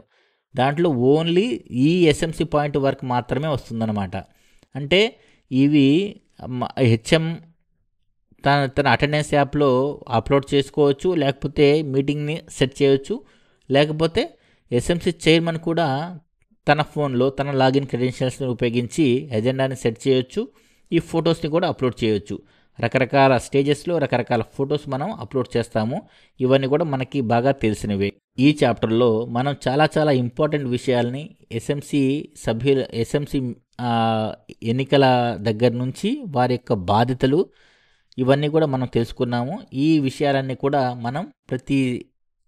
దాంట్లో ఓన్లీ ఈ ఎస్ఎంసి పాయింట్ వరకు మాత్రమే వస్తుందన్నమాట. అంటే ఇవి హెచ్ఎం తన అటెండెన్స్ యాప్లో అప్లోడ్ చేసుకోవచ్చు, లేకపోతే మీటింగ్ని సెట్ చేయవచ్చు, లేకపోతే ఎస్ఎంసి చైర్మన్ కూడా తన ఫోన్లో తన లాగిన్ క్రెడెన్షియల్స్ని ఉపయోగించి ఎజెండాని సెట్ చేయొచ్చు. ఈ ఫొటోస్ని కూడా అప్లోడ్ చేయొచ్చు. రకరకాల స్టేజెస్లో రకరకాల ఫొటోస్ మనం అప్లోడ్ చేస్తాము. ఇవన్నీ కూడా మనకి బాగా తెలిసినవే. ఈ చాప్టర్లో మనం చాలా ఇంపార్టెంట్ విషయాల్ని ఎస్ఎంసి ఎన్నికల దగ్గర నుంచి వారి యొక్క బాధ్యతలు ఇవన్నీ కూడా మనం తెలుసుకున్నాము. ఈ విషయాలన్నీ కూడా మనం ప్రతి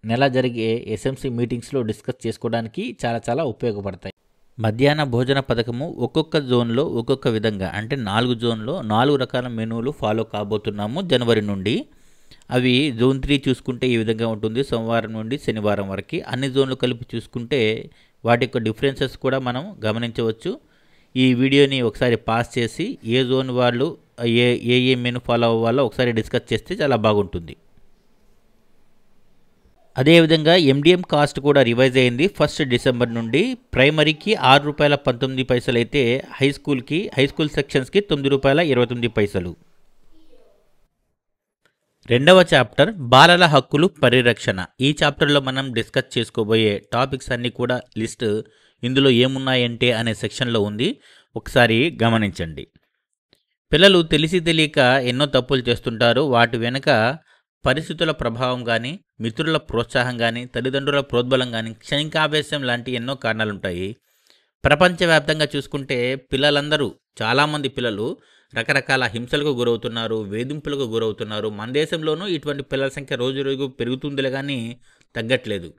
నెల జరిగే ఎస్ఎంసి మీటింగ్స్లో డిస్కస్ చేసుకోవడానికి చాలా ఉపయోగపడతాయి. మధ్యాహ్న భోజన పథకము ఒక్కొక్క జోన్లో ఒక్కొక్క విధంగా, అంటే 4 జోన్లో 4 రకాల మెనూలు ఫాలో కాబోతున్నాము జనవరి నుండి. అవి జోన్ 3 చూసుకుంటే ఈ విధంగా ఉంటుంది. సోమవారం నుండి శనివారం వరకు అన్ని జోన్లు కలిపి చూసుకుంటే వాటి యొక్క డిఫరెన్సెస్ కూడా మనం గమనించవచ్చు. ఈ వీడియోని ఒకసారి పాస్ చేసి ఏ జోన్ వాళ్ళు ఏ మెనూ ఫాలో అవ్వాలో ఒకసారి డిస్కస్ చేస్తే చాలా బాగుంటుంది. అదేవిధంగా ఎండిఎం కాస్ట్ కూడా రివైజ్ అయింది 1 డిసెంబర్ నుండి. ప్రైమరీకి ₹6.19 అయితే హై స్కూల్ సెక్షన్స్కి ₹9.29. రెండవ చాప్టర్ బాలల హక్కులు పరిరక్షణ. ఈ చాప్టర్లో మనం డిస్కస్ చేసుకోబోయే టాపిక్స్ అన్నీ కూడా లిస్ట్ ఇందులో ఏమున్నాయంటే అనే సెక్షన్లో ఉంది, ఒకసారి గమనించండి. పిల్లలు తెలిసి తెలియక ఎన్నో తప్పులు చేస్తుంటారు. వాటి వెనుక పరిస్థితుల ప్రభావం కానీ, మిత్రుల ప్రోత్సాహం కానీ, తల్లిదండ్రుల ప్రోద్బలం కానీ, క్షణికావేశం లాంటి ఎన్నో కారణాలుంటాయి. ప్రపంచవ్యాప్తంగా చూసుకుంటే పిల్లలందరూ, చాలామంది పిల్లలు రకరకాల హింసలకు గురవుతున్నారు, వేధింపులకు గురవుతున్నారు. మన దేశంలోనూ ఇటువంటి పిల్లల సంఖ్య రోజు రోజు పెరుగుతుందిలే కానీ తగ్గట్లేదు.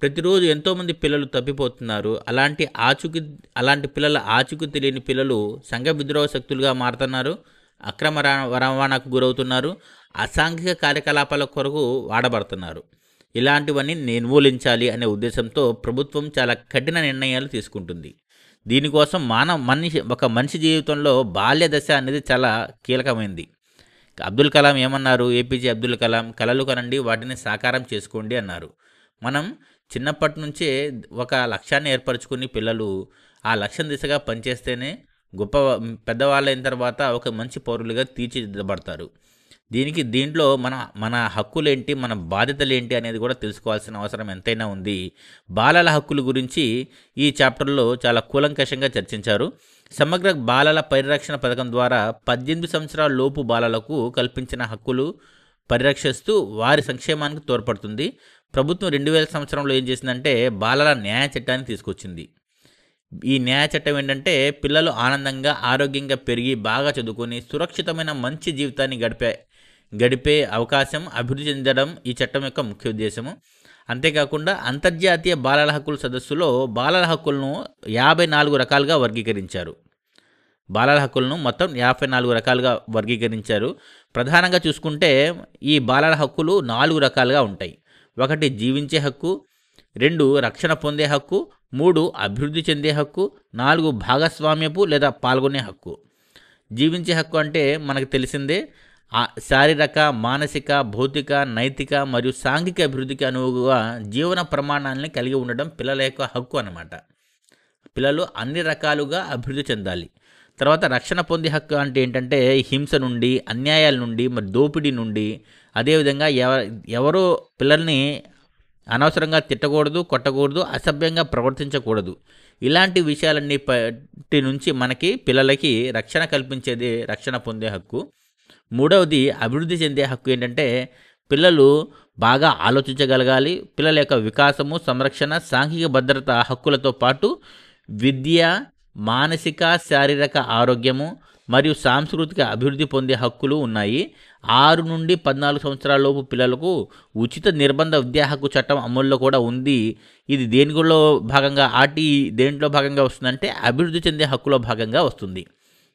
ప్రతిరోజు ఎంతోమంది పిల్లలు తప్పిపోతున్నారు. అలాంటి పిల్లల ఆచూకీ తెలియని పిల్లలు సంఘ విద్రోహ శక్తులుగా మారుతున్నారు, అక్రమ రవాణాకు గురవుతున్నారు, అసాంఘిక కార్యకలాపాల కొరకు వాడబడుతున్నారు. ఇలాంటివన్నీ నిర్మూలించాలి అనే ఉద్దేశంతో ప్రభుత్వం చాలా కఠిన నిర్ణయాలు తీసుకుంటుంది. దీనికోసం ఒక మనిషి జీవితంలో బాల్య దశ అనేది చాలా కీలకమైంది. అబ్దుల్ కలాం ఏమన్నారు? ఏపీజే అబ్దుల్ కలాం, కలలు కనండి వాటిని సాకారం చేసుకోండి అన్నారు. మనం చిన్నప్పటి నుంచే ఒక లక్ష్యాన్ని ఏర్పరచుకుని పిల్లలు ఆ లక్ష్యం దిశగా పనిచేస్తేనే గొప్ప పెద్దవాళ్ళైన తర్వాత ఒక మంచి పౌరులుగా తీర్చిదిద్దబడతారు. దీంట్లో మన హక్కులేంటి, మన బాధ్యతలేంటి అనేది కూడా తెలుసుకోవాల్సిన అవసరం ఎంతైనా ఉంది. బాలల హక్కుల గురించి ఈ చాప్టర్లో చాలా కూలంకషంగా చర్చించారు. సమగ్ర బాలల పరిరక్షణ పథకం ద్వారా 18 సంవత్సరాల లోపు బాలలకు కల్పించిన హక్కులు పరిరక్షిస్తూ వారి సంక్షేమానికి తోడ్పడుతుంది. ప్రభుత్వం 2000 సంవత్సరంలో ఏం చేసిందంటే బాలల న్యాయ చట్టాన్ని తీసుకొచ్చింది. ఈ న్యాయ చట్టం ఏంటంటే పిల్లలు ఆనందంగా, ఆరోగ్యంగా పెరిగి బాగా చదువుకొని సురక్షితమైన మంచి జీవితాన్ని గడిపే అవకాశం అభివృద్ధి చెందడం ఈ చట్టం యొక్క ముఖ్య ఉద్దేశము. అంతేకాకుండా అంతర్జాతీయ బాలల హక్కుల సదస్సులో బాలల హక్కులను 54 రకాలుగా వర్గీకరించారు. బాలల హక్కులను మొత్తం 54 రకాలుగా వర్గీకరించారు. ప్రధానంగా చూసుకుంటే ఈ బాలల హక్కులు 4 రకాలుగా ఉంటాయి. 1 జీవించే హక్కు, 2 రక్షణ పొందే హక్కు, 3 అభివృద్ధి చెందే హక్కు, 4 భాగస్వామ్యపు లేదా పాల్గొనే హక్కు. జీవించే హక్కు అంటే మనకు తెలిసిందే, శారీరక, మానసిక, భౌతిక, నైతిక మరియు సాంఘిక అభివృద్ధికి అనువుగా జీవన ప్రమాణాలని కలిగి ఉండడం పిల్లల యొక్క హక్కు అన్నమాట. పిల్లలు అన్ని రకాలుగా అభివృద్ధి చెందాలి. తర్వాత రక్షణ పొందే హక్కు అంటే ఏంటంటే హింస నుండి, అన్యాయాల నుండి, మరి దోపిడీ నుండి, అదేవిధంగా ఎవరో పిల్లల్ని అనవసరంగా తిట్టకూడదు, కొట్టకూడదు, అసభ్యంగా ప్రవర్తించకూడదు. ఇలాంటి విషయాలన్నిటి నుంచి మనకి పిల్లలకి రక్షణ కల్పించేది రక్షణ పొందే హక్కు. 3వది అభివృద్ధి చెందే హక్కు ఏంటంటే పిల్లలు బాగా ఆలోచించగలగాలి. పిల్లల యొక్క వికాసము, సంరక్షణ, సాంఘిక భద్రత హక్కులతో పాటు విద్య, మానసిక, శారీరక ఆరోగ్యము మరియు సాంస్కృతిక అభివృద్ధి పొందే హక్కులు ఉన్నాయి. 6 నుండి 14 సంవత్సరాల లోపు పిల్లలకు ఉచిత నిర్బంధ విద్యా హక్కు చట్టం అమల్లో కూడా ఉంది. ఇది దేంట్లో భాగంగా వస్తుందంటే అభివృద్ధి చెందే హక్కులో భాగంగా వస్తుంది.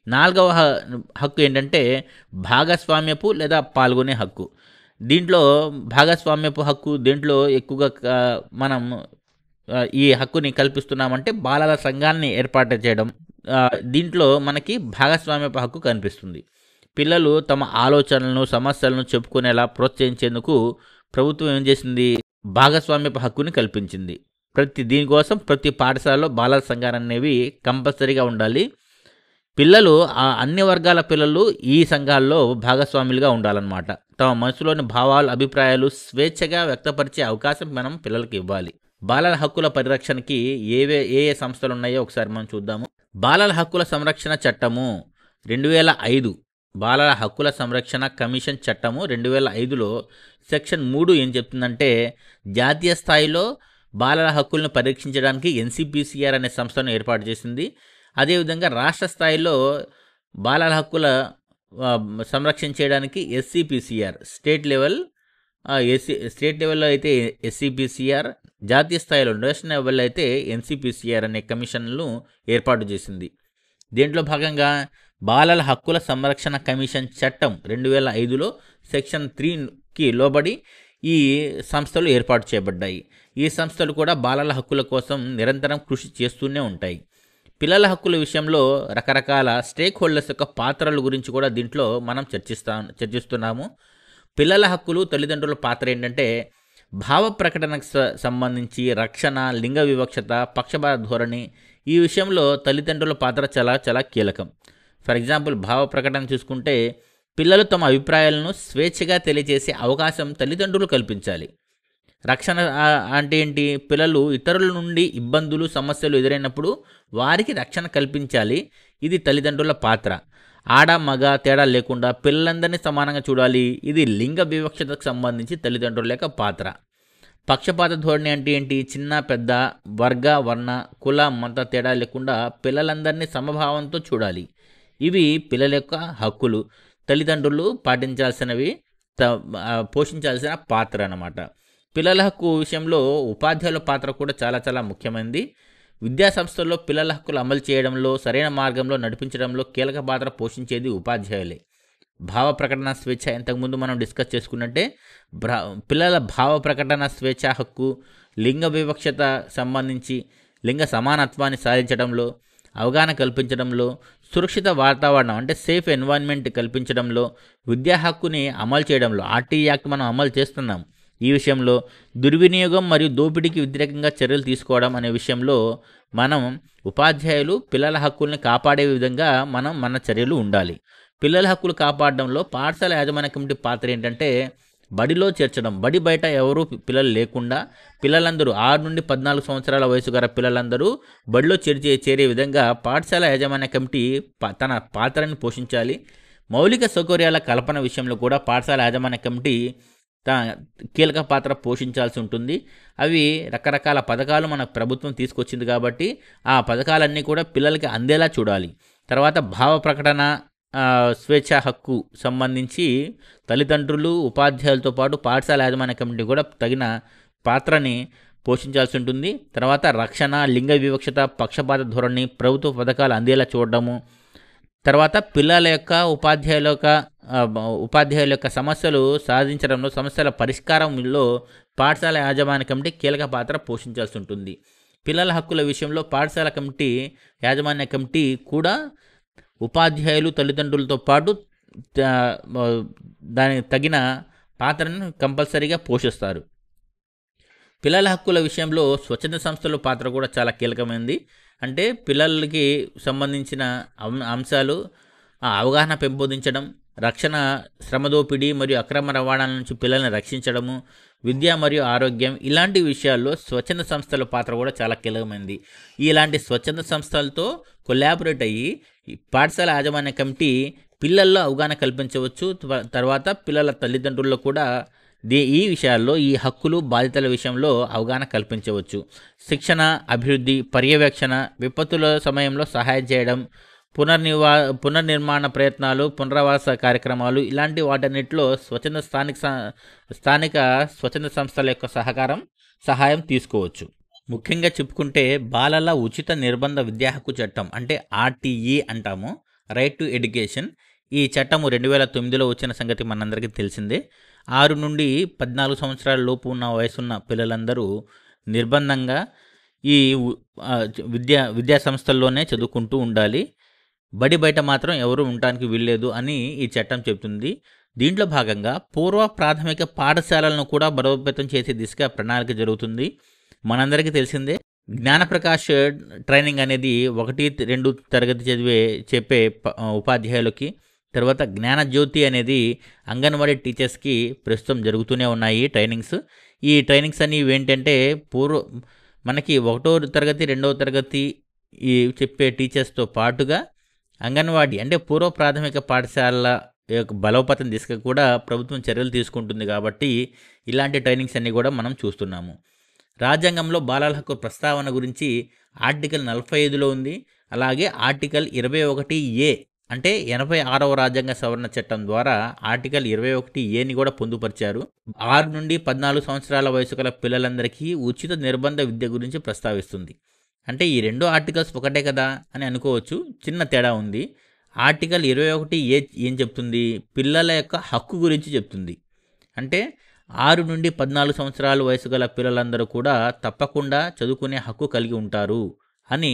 4వ హక్కు ఏంటంటే భాగస్వామ్యపు లేదా పాల్గొనే హక్కు. భాగస్వామ్యపు హక్కు దేంట్లో ఎక్కువగా మనం ఈ హక్కుని కల్పిస్తున్నామంటే బాలల సంఘాన్ని ఏర్పాటు చేయడం. దీంట్లో మనకి భాగస్వామ్యపు హక్కు కనిపిస్తుంది. పిల్లలు తమ ఆలోచనలను, సమస్యలను చెప్పుకునేలా ప్రోత్సహించేందుకు ప్రభుత్వం ఏం చేసింది? భాగస్వామ్యపు హక్కుని కల్పించింది. దీనికోసం ప్రతి పాఠశాలలో బాలల సంఘాలు అనేవి కంపల్సరీగా ఉండాలి. పిల్లలు అన్ని వర్గాల పిల్లలు ఈ సంఘాల్లో భాగస్వాములుగా ఉండాలన్నమాట. తమ మనసులోని భావాలు, అభిప్రాయాలు స్వేచ్ఛగా వ్యక్తపరిచే అవకాశం మనం పిల్లలకి ఇవ్వాలి. బాలల హక్కుల పరిరక్షణకి ఏ సంస్థలు ఉన్నాయో ఒకసారి మనం చూద్దాము. బాలల హక్కుల సంరక్షణ చట్టము 2005, బాలల హక్కుల సంరక్షణ కమిషన్ చట్టము 2005లో సెక్షన్ 3 ఏం చెప్తుందంటే జాతీయ స్థాయిలో బాలల హక్కులను పరీక్షించడానికి ఎన్సిపిసిఆర్ అనే సంస్థను ఏర్పాటు చేసింది. అదేవిధంగా రాష్ట్ర స్థాయిలో బాలల హక్కుల సంరక్షణ చేయడానికి ఎస్సిపిసిఆర్, స్టేట్ లెవెల్లో అయితే ఎస్సిపిసిఆర్, జాతీయ స్థాయిలో నేషనల్ లెవెల్లో అయితే ఎన్సిపిసిఆర్ అనే కమిషన్లు ఏర్పాటు చేసింది. దీంట్లో భాగంగా బాలల హక్కుల సంరక్షణ కమిషన్ చట్టం 2005లో సెక్షన్ 3కి లోబడి ఈ సంస్థలు ఏర్పాటు చేయబడ్డాయి. ఈ సంస్థలు కూడా బాలల హక్కుల కోసం నిరంతరం కృషి చేస్తూనే ఉంటాయి. పిల్లల హక్కుల విషయంలో రకరకాల స్టేక్ హోల్డర్స్ యొక్క పాత్రల గురించి కూడా దీంట్లో మనం చర్చిస్తున్నాము. పిల్లల హక్కులు, తల్లిదండ్రుల పాత్ర ఏంటంటే భావ ప్రకటనకు సంబంధించి రక్షణ, లింగ వివక్షత, పక్షపాత ధోరణి ఈ విషయంలో తల్లిదండ్రుల పాత్ర చాలా చాలా కీలకం. ఫర్ ఎగ్జాంపుల్ భావ ప్రకటన చూసుకుంటే పిల్లలు తమ అభిప్రాయాలను స్వేచ్ఛగా తెలియజేసే అవకాశం తల్లిదండ్రులు కల్పించాలి. రక్షణ అంటే ఏంటి? పిల్లలు ఇతరుల నుండి ఇబ్బందులు, సమస్యలు ఎదురైనప్పుడు వారికి రక్షణ కల్పించాలి. ఇది తల్లిదండ్రుల పాత్ర. ఆడ మగ తేడా లేకుండా పిల్లలందరినీ సమానంగా చూడాలి. ఇది లింగ వివక్షతకు సంబంధించి తల్లిదండ్రుల యొక్క పాత్ర. పక్షపాత ధోరణి అంటే ఏంటి? చిన్న పెద్ద, వర్గ వర్ణ, కుల మత తేడా లేకుండా పిల్లలందరినీ సమభావంతో చూడాలి. ఇవి పిల్లల యొక్క హక్కులు. తల్లిదండ్రులు పాటించాల్సినవి, పోషించాల్సిన పాత్ర అన్నమాట. పిల్లల హక్కు విషయంలో ఉపాధ్యాయుల పాత్ర కూడా చాలా చాలా ముఖ్యమైనది. విద్యా సంస్థల్లో పిల్లల హక్కులు అమలు చేయడంలో, సరైన మార్గంలో నడిపించడంలో కీలక పాత్ర పోషించేది ఉపాధ్యాయులే. భావ ప్రకటన స్వేచ్ఛ ఇంతకుముందు మనం డిస్కస్ చేసుకున్నట్టే పిల్లల భావ ప్రకటన స్వేచ్ఛ హక్కు, లింగ వివక్షత సంబంధించి లింగ సమానత్వాన్ని సాధించడంలో, అవగాహన కల్పించడంలో, సురక్షిత వాతావరణం అంటే సేఫ్ ఎన్వైర్న్మెంట్ కల్పించడంలో, విద్యా హక్కుని అమలు చేయడంలో, ఆర్టీఈ యాక్ట్ మనం అమలు చేస్తున్నాం. ఈ విషయంలో దుర్వినియోగం మరియు దోపిడీకి వ్యతిరేకంగా చర్యలు తీసుకోవడం అనే విషయంలో మనం ఉపాధ్యాయులు పిల్లల హక్కుల్ని కాపాడే విధంగా మన చర్యలు ఉండాలి. పిల్లల హక్కులు కాపాడడంలో పాఠశాల యాజమాన్య కమిటీ పాత్ర ఏంటంటే బడిలో చేర్చడం. బడి బయట ఎవరు పిల్లలు లేకుండా పిల్లలందరూ 6 నుండి 14 సంవత్సరాల వయసు గల పిల్లలందరూ బడిలో చేరే విధంగా పాఠశాల యాజమాన్య కమిటీ తన పాత్రని పోషించాలి. మౌలిక సౌకర్యాల కల్పన విషయంలో కూడా పాఠశాల యాజమాన్య కమిటీ కీలక పాత్ర పోషించాల్సి ఉంటుంది. అవి రకరకాల పథకాలు మన ప్రభుత్వం తీసుకొచ్చింది కాబట్టి ఆ పథకాలన్నీ కూడా పిల్లలకి అందేలా చూడాలి. తర్వాత భావ ప్రకటన స్వేచ్ఛ హక్కు సంబంధించి తల్లిదండ్రులు, ఉపాధ్యాయులతో పాటు పాఠశాల యాజమాన్య కమిటీ కూడా తగిన పాత్రని పోషించాల్సి ఉంటుంది. తర్వాత రక్షణ, లింగ వివక్షత, పక్షపాత ధోరణి, ప్రభుత్వ పథకాలు అందేలా చూడడము. తర్వాత పిల్లల యొక్క ఉపాధ్యాయుల యొక్క సమస్యలు సాధించడంలో, సమస్యల పరిష్కారంలో పాఠశాల యాజమాన్య కమిటీ కీలక పాత్ర పోషించాల్సి ఉంటుంది. పిల్లల హక్కుల విషయంలో పాఠశాల యాజమాన్య కమిటీ కూడా ఉపాధ్యాయులు, తల్లిదండ్రులతో పాటు దానికి తగిన పాత్రను కంపల్సరీగా పోషిస్తారు. పిల్లల హక్కుల విషయంలో స్వచ్ఛంద సంస్థల పాత్ర కూడా చాలా కీలకమైనది. అంటే పిల్లలకి సంబంధించిన అంశాలు అవగాహన పెంపొందించడం, రక్షణ, శ్రమదోపిడీ మరియు అక్రమ రవాణాల నుంచి పిల్లల్ని రక్షించడము, విద్య మరియు ఆరోగ్యం ఇలాంటి విషయాల్లో స్వచ్ఛంద సంస్థల పాత్ర కూడా చాలా కీలకమైనది. ఇలాంటి స్వచ్ఛంద సంస్థలతో కొలాబరేట్ అయ్యి పాఠశాల యాజమాన్య కమిటీ పిల్లల్లో అవగాహన కల్పించవచ్చు. తర్వాత పిల్లల తల్లిదండ్రుల్లో కూడా ఈ విషయాల్లో, ఈ హక్కులు బాధ్యతల విషయంలో అవగాహన కల్పించవచ్చు. శిక్షణ, అభివృద్ధి, పర్యవేక్షణ, విపత్తుల సమయంలో సహాయం చేయడం, పునర్నిర్మాణ ప్రయత్నాలు, పునరావాస కార్యక్రమాలు ఇలాంటి వాటన్నిటిలో స్థానిక స్వచ్ఛంద సంస్థల యొక్క సహాయం తీసుకోవచ్చు. ముఖ్యంగా చెప్పుకుంటే బాలల ఉచిత నిర్బంధ విద్యా హక్కు చట్టం అంటే ఆర్టీఈ అంటాము, రైట్ టు ఎడ్యుకేషన్. ఈ చట్టము 2009లో వచ్చిన సంగతి మనందరికీ తెలిసిందే. 6 నుండి 14 సంవత్సరాల లోపు ఉన్న వయసున్న పిల్లలందరూ నిర్బంధంగా ఈ విద్యా సంస్థల్లోనే చదువుకుంటూ ఉండాలి. బడి బయట మాత్రం ఎవరు ఉండటానికి వీల్లేదు అని ఈ చట్టం చెబుతుంది. దీంట్లో భాగంగా పూర్వ ప్రాథమిక పాఠశాలలను కూడా బలోపేతం చేసే దిశగా ప్రణాళిక జరుగుతుంది. మనందరికీ తెలిసిందే జ్ఞానప్రకాష్ ట్రైనింగ్ అనేది 1-2 తరగతి చెప్పే ఉపాధ్యాయులకి, తర్వాత జ్ఞానజ్యోతి అనేది అంగన్వాడీ టీచర్స్కి ప్రస్తుతం జరుగుతూనే ఉన్నాయి ట్రైనింగ్స్. ఈ ట్రైనింగ్స్ అనేవి ఏంటంటే మనకి 1వ తరగతి 2వ తరగతి ఈ చెప్పే టీచర్స్తో పాటుగా అంగన్వాడీ అంటే పూర్వ ప్రాథమిక పాఠశాలల యొక్క బలోపేతం దిశగా కూడా ప్రభుత్వం చర్యలు తీసుకుంటుంది. కాబట్టి ఇలాంటి ట్రైనింగ్స్ అన్నీ కూడా మనం చూస్తున్నాము. రాజ్యాంగంలో బాలల హక్కు ప్రస్తావన గురించి ఆర్టికల్ 45లో ఉంది. అలాగే ఆర్టికల్ 21A అంటే 86వ రాజ్యాంగ సవరణ చట్టం ద్వారా ఆర్టికల్ 21Aని కూడా పొందుపరిచారు. 6 నుండి 14 సంవత్సరాల వయసు గల పిల్లలందరికీ ఉచిత నిర్బంధ విద్య గురించి ప్రస్తావిస్తుంది. అంటే ఈ 2 ఆర్టికల్స్ ఒకటే కదా అని అనుకోవచ్చు, చిన్న తేడా ఉంది. ఆర్టికల్ 21A ఏం చెప్తుంది? పిల్లల యొక్క హక్కు గురించి చెప్తుంది. అంటే 6 నుండి 14 సంవత్సరాల వయసు గల పిల్లలందరూ కూడా తప్పకుండా చదువుకునే హక్కు కలిగి ఉంటారు అని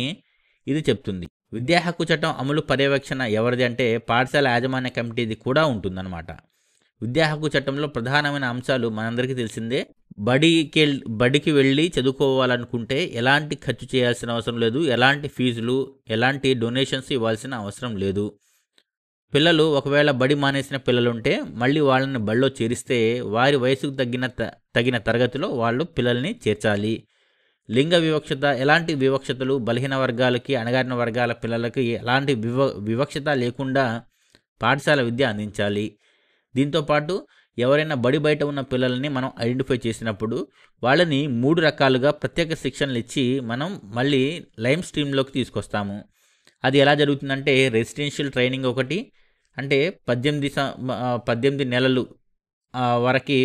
ఇది చెప్తుంది. విద్యా హక్కు చట్టం అమలు పర్యవేక్షణ ఎవరిది అంటే పాఠశాల యాజమాన్య కమిటీది కూడా ఉంటుందన్నమాట. విద్యా హక్కు చట్టంలో ప్రధానమైన అంశాలు మనందరికీ తెలిసిందే. బడికి వెళ్ళి చదువుకోవాలనుకుంటే ఎలాంటి ఖర్చు చేయాల్సిన అవసరం లేదు, ఎలాంటి ఫీజులు, ఎలాంటి డొనేషన్స్ ఇవ్వాల్సిన అవసరం లేదు. పిల్లలు ఒకవేళ బడి మానేసిన పిల్లలుంటే మళ్ళీ వాళ్ళని బడిలో చేరిస్తే వారి వయసుకు తగిన తరగతిలో వాళ్ళు పిల్లల్ని చేర్చాలి. లింగ వివక్షత, ఎలాంటి వివక్షతలు, బలహీన వర్గాలకి, అణగారిన వర్గాల పిల్లలకి ఎలాంటి వివక్షత లేకుండా పాఠశాల విద్య అందించాలి. దీంతోపాటు ఎవరైనా బడి బయట ఉన్న పిల్లల్ని మనం ఐడెంటిఫై చేసినప్పుడు వాళ్ళని 3 రకాలుగా ప్రత్యేక శిక్షణలు ఇచ్చి మనం మళ్ళీ లైమ్ స్ట్రీమ్లోకి తీసుకొస్తాము. అది ఎలా జరుగుతుందంటే రెసిడెన్షియల్ ట్రైనింగ్ ఒకటి, అంటే 18 నెలలు వరకు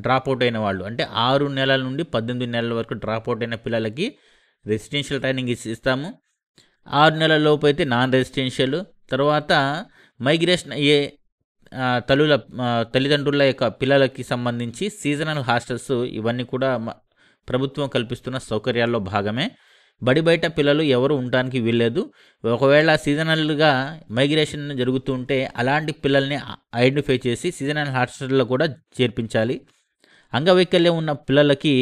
డ్రాప్ అవుట్ అయిన వాళ్ళు, అంటే 6 నెలల నుండి 18 నెలల వరకు డ్రాప్ అవుట్ అయిన పిల్లలకి రెసిడెన్షియల్ ట్రైనింగ్ ఇస్తాము. 6 నెలల లోపు అయితే నాన్ రెసిడెన్షియల్. తర్వాత మైగ్రేషన్ అయ్యే తల్లిదండ్రుల యొక్క పిల్లలకి సంబంధించి సీజనల్ హాస్టల్స్, ఇవన్నీ కూడా ప్రభుత్వం కల్పిస్తున్న సౌకర్యాల్లో భాగమే. బడి బయట పిల్లలు ఎవరు ఉండడానికి వీల్లేదు. ఒకవేళ సీజనల్గా మైగ్రేషన్ జరుగుతూ ఉంటే అలాంటి పిల్లల్ని ఐడెంటిఫై చేసి సీజనల్ హాస్టల్లో కూడా చేర్పించాలి. అంగవైకల్యం ఉన్న పిల్లలకి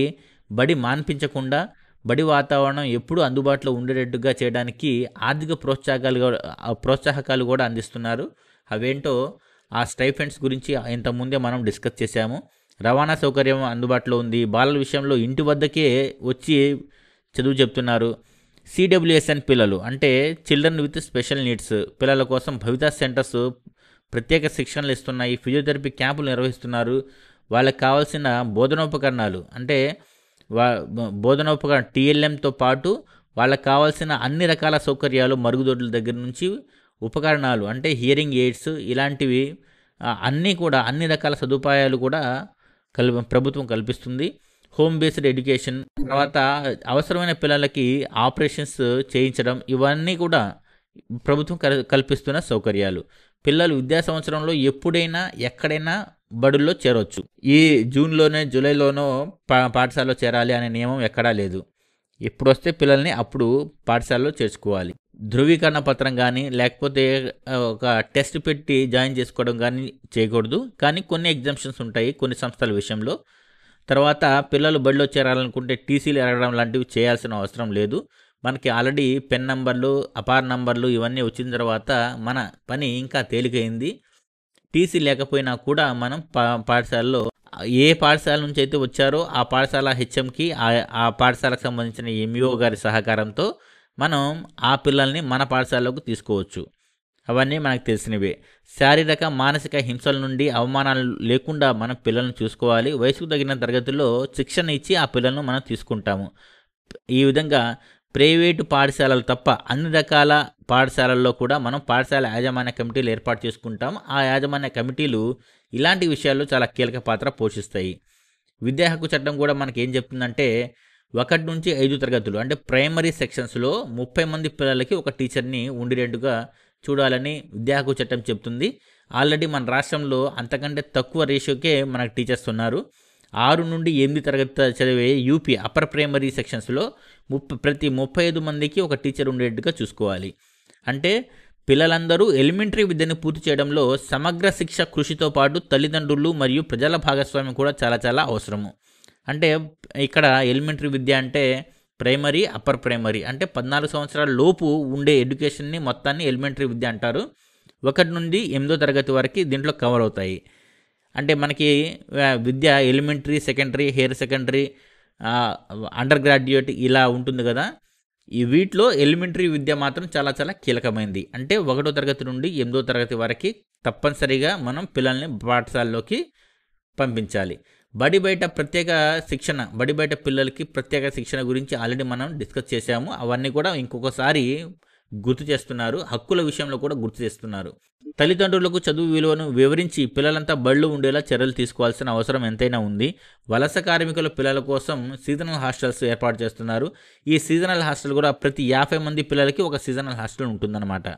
బడి మాన్పించకుండా బడి వాతావరణం ఎప్పుడూ అందుబాటులో ఉండేటట్టుగా చేయడానికి ఆర్థిక ప్రోత్సాహకాలు కూడా అందిస్తున్నారు. అవేంటో ఆ స్టైఫెండ్స్ గురించి ఇంతకుముందే మనం డిస్కస్ చేశాము. రవాణా సౌకర్యం అందుబాటులో ఉంది. బాలల విషయంలో ఇంటి వద్దకే వచ్చి చదువు చెప్తున్నారు. CWSN పిల్లలు, అంటే చిల్డ్రన్ విత్ స్పెషల్ నీడ్స్ పిల్లల కోసం భవితా సెంటర్స్ ప్రత్యేక శిక్షణలు ఇస్తున్నాయి. ఫిజియోథెరపీ క్యాంపులు నిర్వహిస్తున్నారు. వాళ్ళకి కావాల్సిన బోధనోపకరణాలు, అంటే బోధనోపకరణ TLMతో పాటు వాళ్ళకి కావాల్సిన అన్ని రకాల సౌకర్యాలు, మరుగుదొడ్ల దగ్గర నుంచి ఉపకరణాలు, అంటే హియరింగ్ ఎయిడ్స్, ఇలాంటివి అన్ని రకాల సదుపాయాలు కూడా ప్రభుత్వం కల్పిస్తుంది. హోమ్ బేస్డ్ ఎడ్యుకేషన్, తర్వాత అవసరమైన పిల్లలకి ఆపరేషన్స్ చేయించడం, ఇవన్నీ కూడా ప్రభుత్వం కల్పిస్తున్న సౌకర్యాలు. పిల్లలు విద్యా సంవత్సరంలో ఎప్పుడైనా ఎక్కడైనా బడుల్లో చేరవచ్చు. ఈ జూన్లోనే జూలైలోనో పాఠశాలలో చేరాలి అనే నియమం ఎక్కడా లేదు. ఎప్పుడు వస్తే పిల్లల్ని అప్పుడు పాఠశాలలో చేర్చుకోవాలి. ధృవీకరణ పత్రం కానీ లేకపోతే ఒక టెస్ట్ పెట్టి జాయిన్ చేసుకోవడం కానీ చేయకూడదు. కానీ కొన్ని ఎగ్జామ్షన్స్ ఉంటాయి కొన్ని సంస్థల విషయంలో. తర్వాత పిల్లలు బడిలో చేరాలనుకుంటే టీసీలు అడగడం లాంటివి చేయాల్సిన అవసరం లేదు. మనకి ఆల్రెడీ పెన్ నంబర్లు, అపార్ నంబర్లు ఇవన్నీ వచ్చిన తర్వాత మన పని ఇంకా తేలికైంది. టీసీ లేకపోయినా కూడా మనం పాఠశాలలో ఏ పాఠశాల నుంచి అయితే వచ్చారో ఆ పాఠశాల హెచ్ఎంకి, ఆ పాఠశాలకు సంబంధించిన ఎంఈఓ గారి సహకారంతో మనం ఆ పిల్లల్ని మన పాఠశాలలోకి తీసుకోవచ్చు. అవన్నీ మనకు తెలిసినవే. శారీరక మానసిక హింసల నుండి అవమానాలు లేకుండా మనం పిల్లలను చూసుకోవాలి. వయసుకు తగిన తరగతుల్లో శిక్షణ ఇచ్చి ఆ పిల్లలను మనం తీసుకుంటాము. ఈ విధంగా ప్రైవేటు పాఠశాలలు తప్ప అన్ని రకాల పాఠశాలల్లో కూడా మనం పాఠశాల యాజమాన్య కమిటీలు ఏర్పాటు చేసుకుంటాం. ఆ యాజమాన్య కమిటీలు ఇలాంటి విషయాల్లో చాలా కీలక పాత్ర పోషిస్తాయి. విద్యా హక్కు చట్టం కూడా మనకి ఏం చెప్తుందంటే 1 నుంచి 5 తరగతులు, అంటే ప్రైమరీ సెక్షన్స్లో 30 మంది పిల్లలకి ఒక టీచర్ని ఉండేటట్టుగా చూడాలని విద్యా హక్కు చట్టం చెప్తుంది. ఆల్రెడీ మన రాష్ట్రంలో అంతకంటే తక్కువ రేషియోకే మనకు టీచర్స్ ఉన్నారు. 6 నుండి 8 తరగతి చదివే యూపీ అప్పర్ ప్రైమరీ సెక్షన్స్లో ప్రతి 35 మందికి ఒక టీచర్ ఉండేట్టుగా చూసుకోవాలి. అంటే పిల్లలందరూ ఎలిమెంటరీ విద్యను పూర్తి చేయడంలో సమగ్ర శిక్ష కృషితో పాటు తల్లిదండ్రులు మరియు ప్రజల భాగస్వామ్యం కూడా చాలా చాలా అవసరము. అంటే ఇక్కడ ఎలిమెంటరీ విద్య అంటే ప్రైమరీ, అప్పర్ ప్రైమరీ, అంటే 14 సంవత్సరాల లోపు ఉండే ఎడ్యుకేషన్ని మొత్తాన్ని ఎలిమెంటరీ విద్య అంటారు. 1 నుండి 8వ తరగతి వరకు దీంట్లో కవర్ అవుతాయి. అంటే మనకి విద్య elementary, secondary, higher secondary, undergraduate ఇలా ఉంటుంది కదా. ఈ వీటిలో ఎలిమెంటరీ విద్య మాత్రం చాలా చాలా కీలకమైనది. అంటే 1వ తరగతి నుండి 8వ తరగతి వరకు తప్పనిసరిగా మనం పిల్లల్ని పాఠశాలలోకి పంపించాలి. బడి బయట పిల్లలకి ప్రత్యేక శిక్షణ గురించి ఆల్రెడీ మనం డిస్కస్ చేశాము. అవన్నీ కూడా ఇంకొకసారి గుర్తు చేస్తున్నారు. హక్కుల విషయంలో కూడా గుర్తు చేస్తున్నారు. తల్లిదండ్రులకు చదువు విలువను వివరించి పిల్లలంతా బళ్ళు ఉండేలా చర్యలు తీసుకోవాల్సిన అవసరం ఎంతైనా ఉంది. వలస కార్మికుల పిల్లల కోసం సీజనల్ హాస్టల్స్ ఏర్పాటు చేస్తున్నారు. ఈ సీజనల్ హాస్టల్ కూడా ప్రతి 50 మంది పిల్లలకి ఒక సీజనల్ హాస్టల్ ఉంటుందన్నమాట.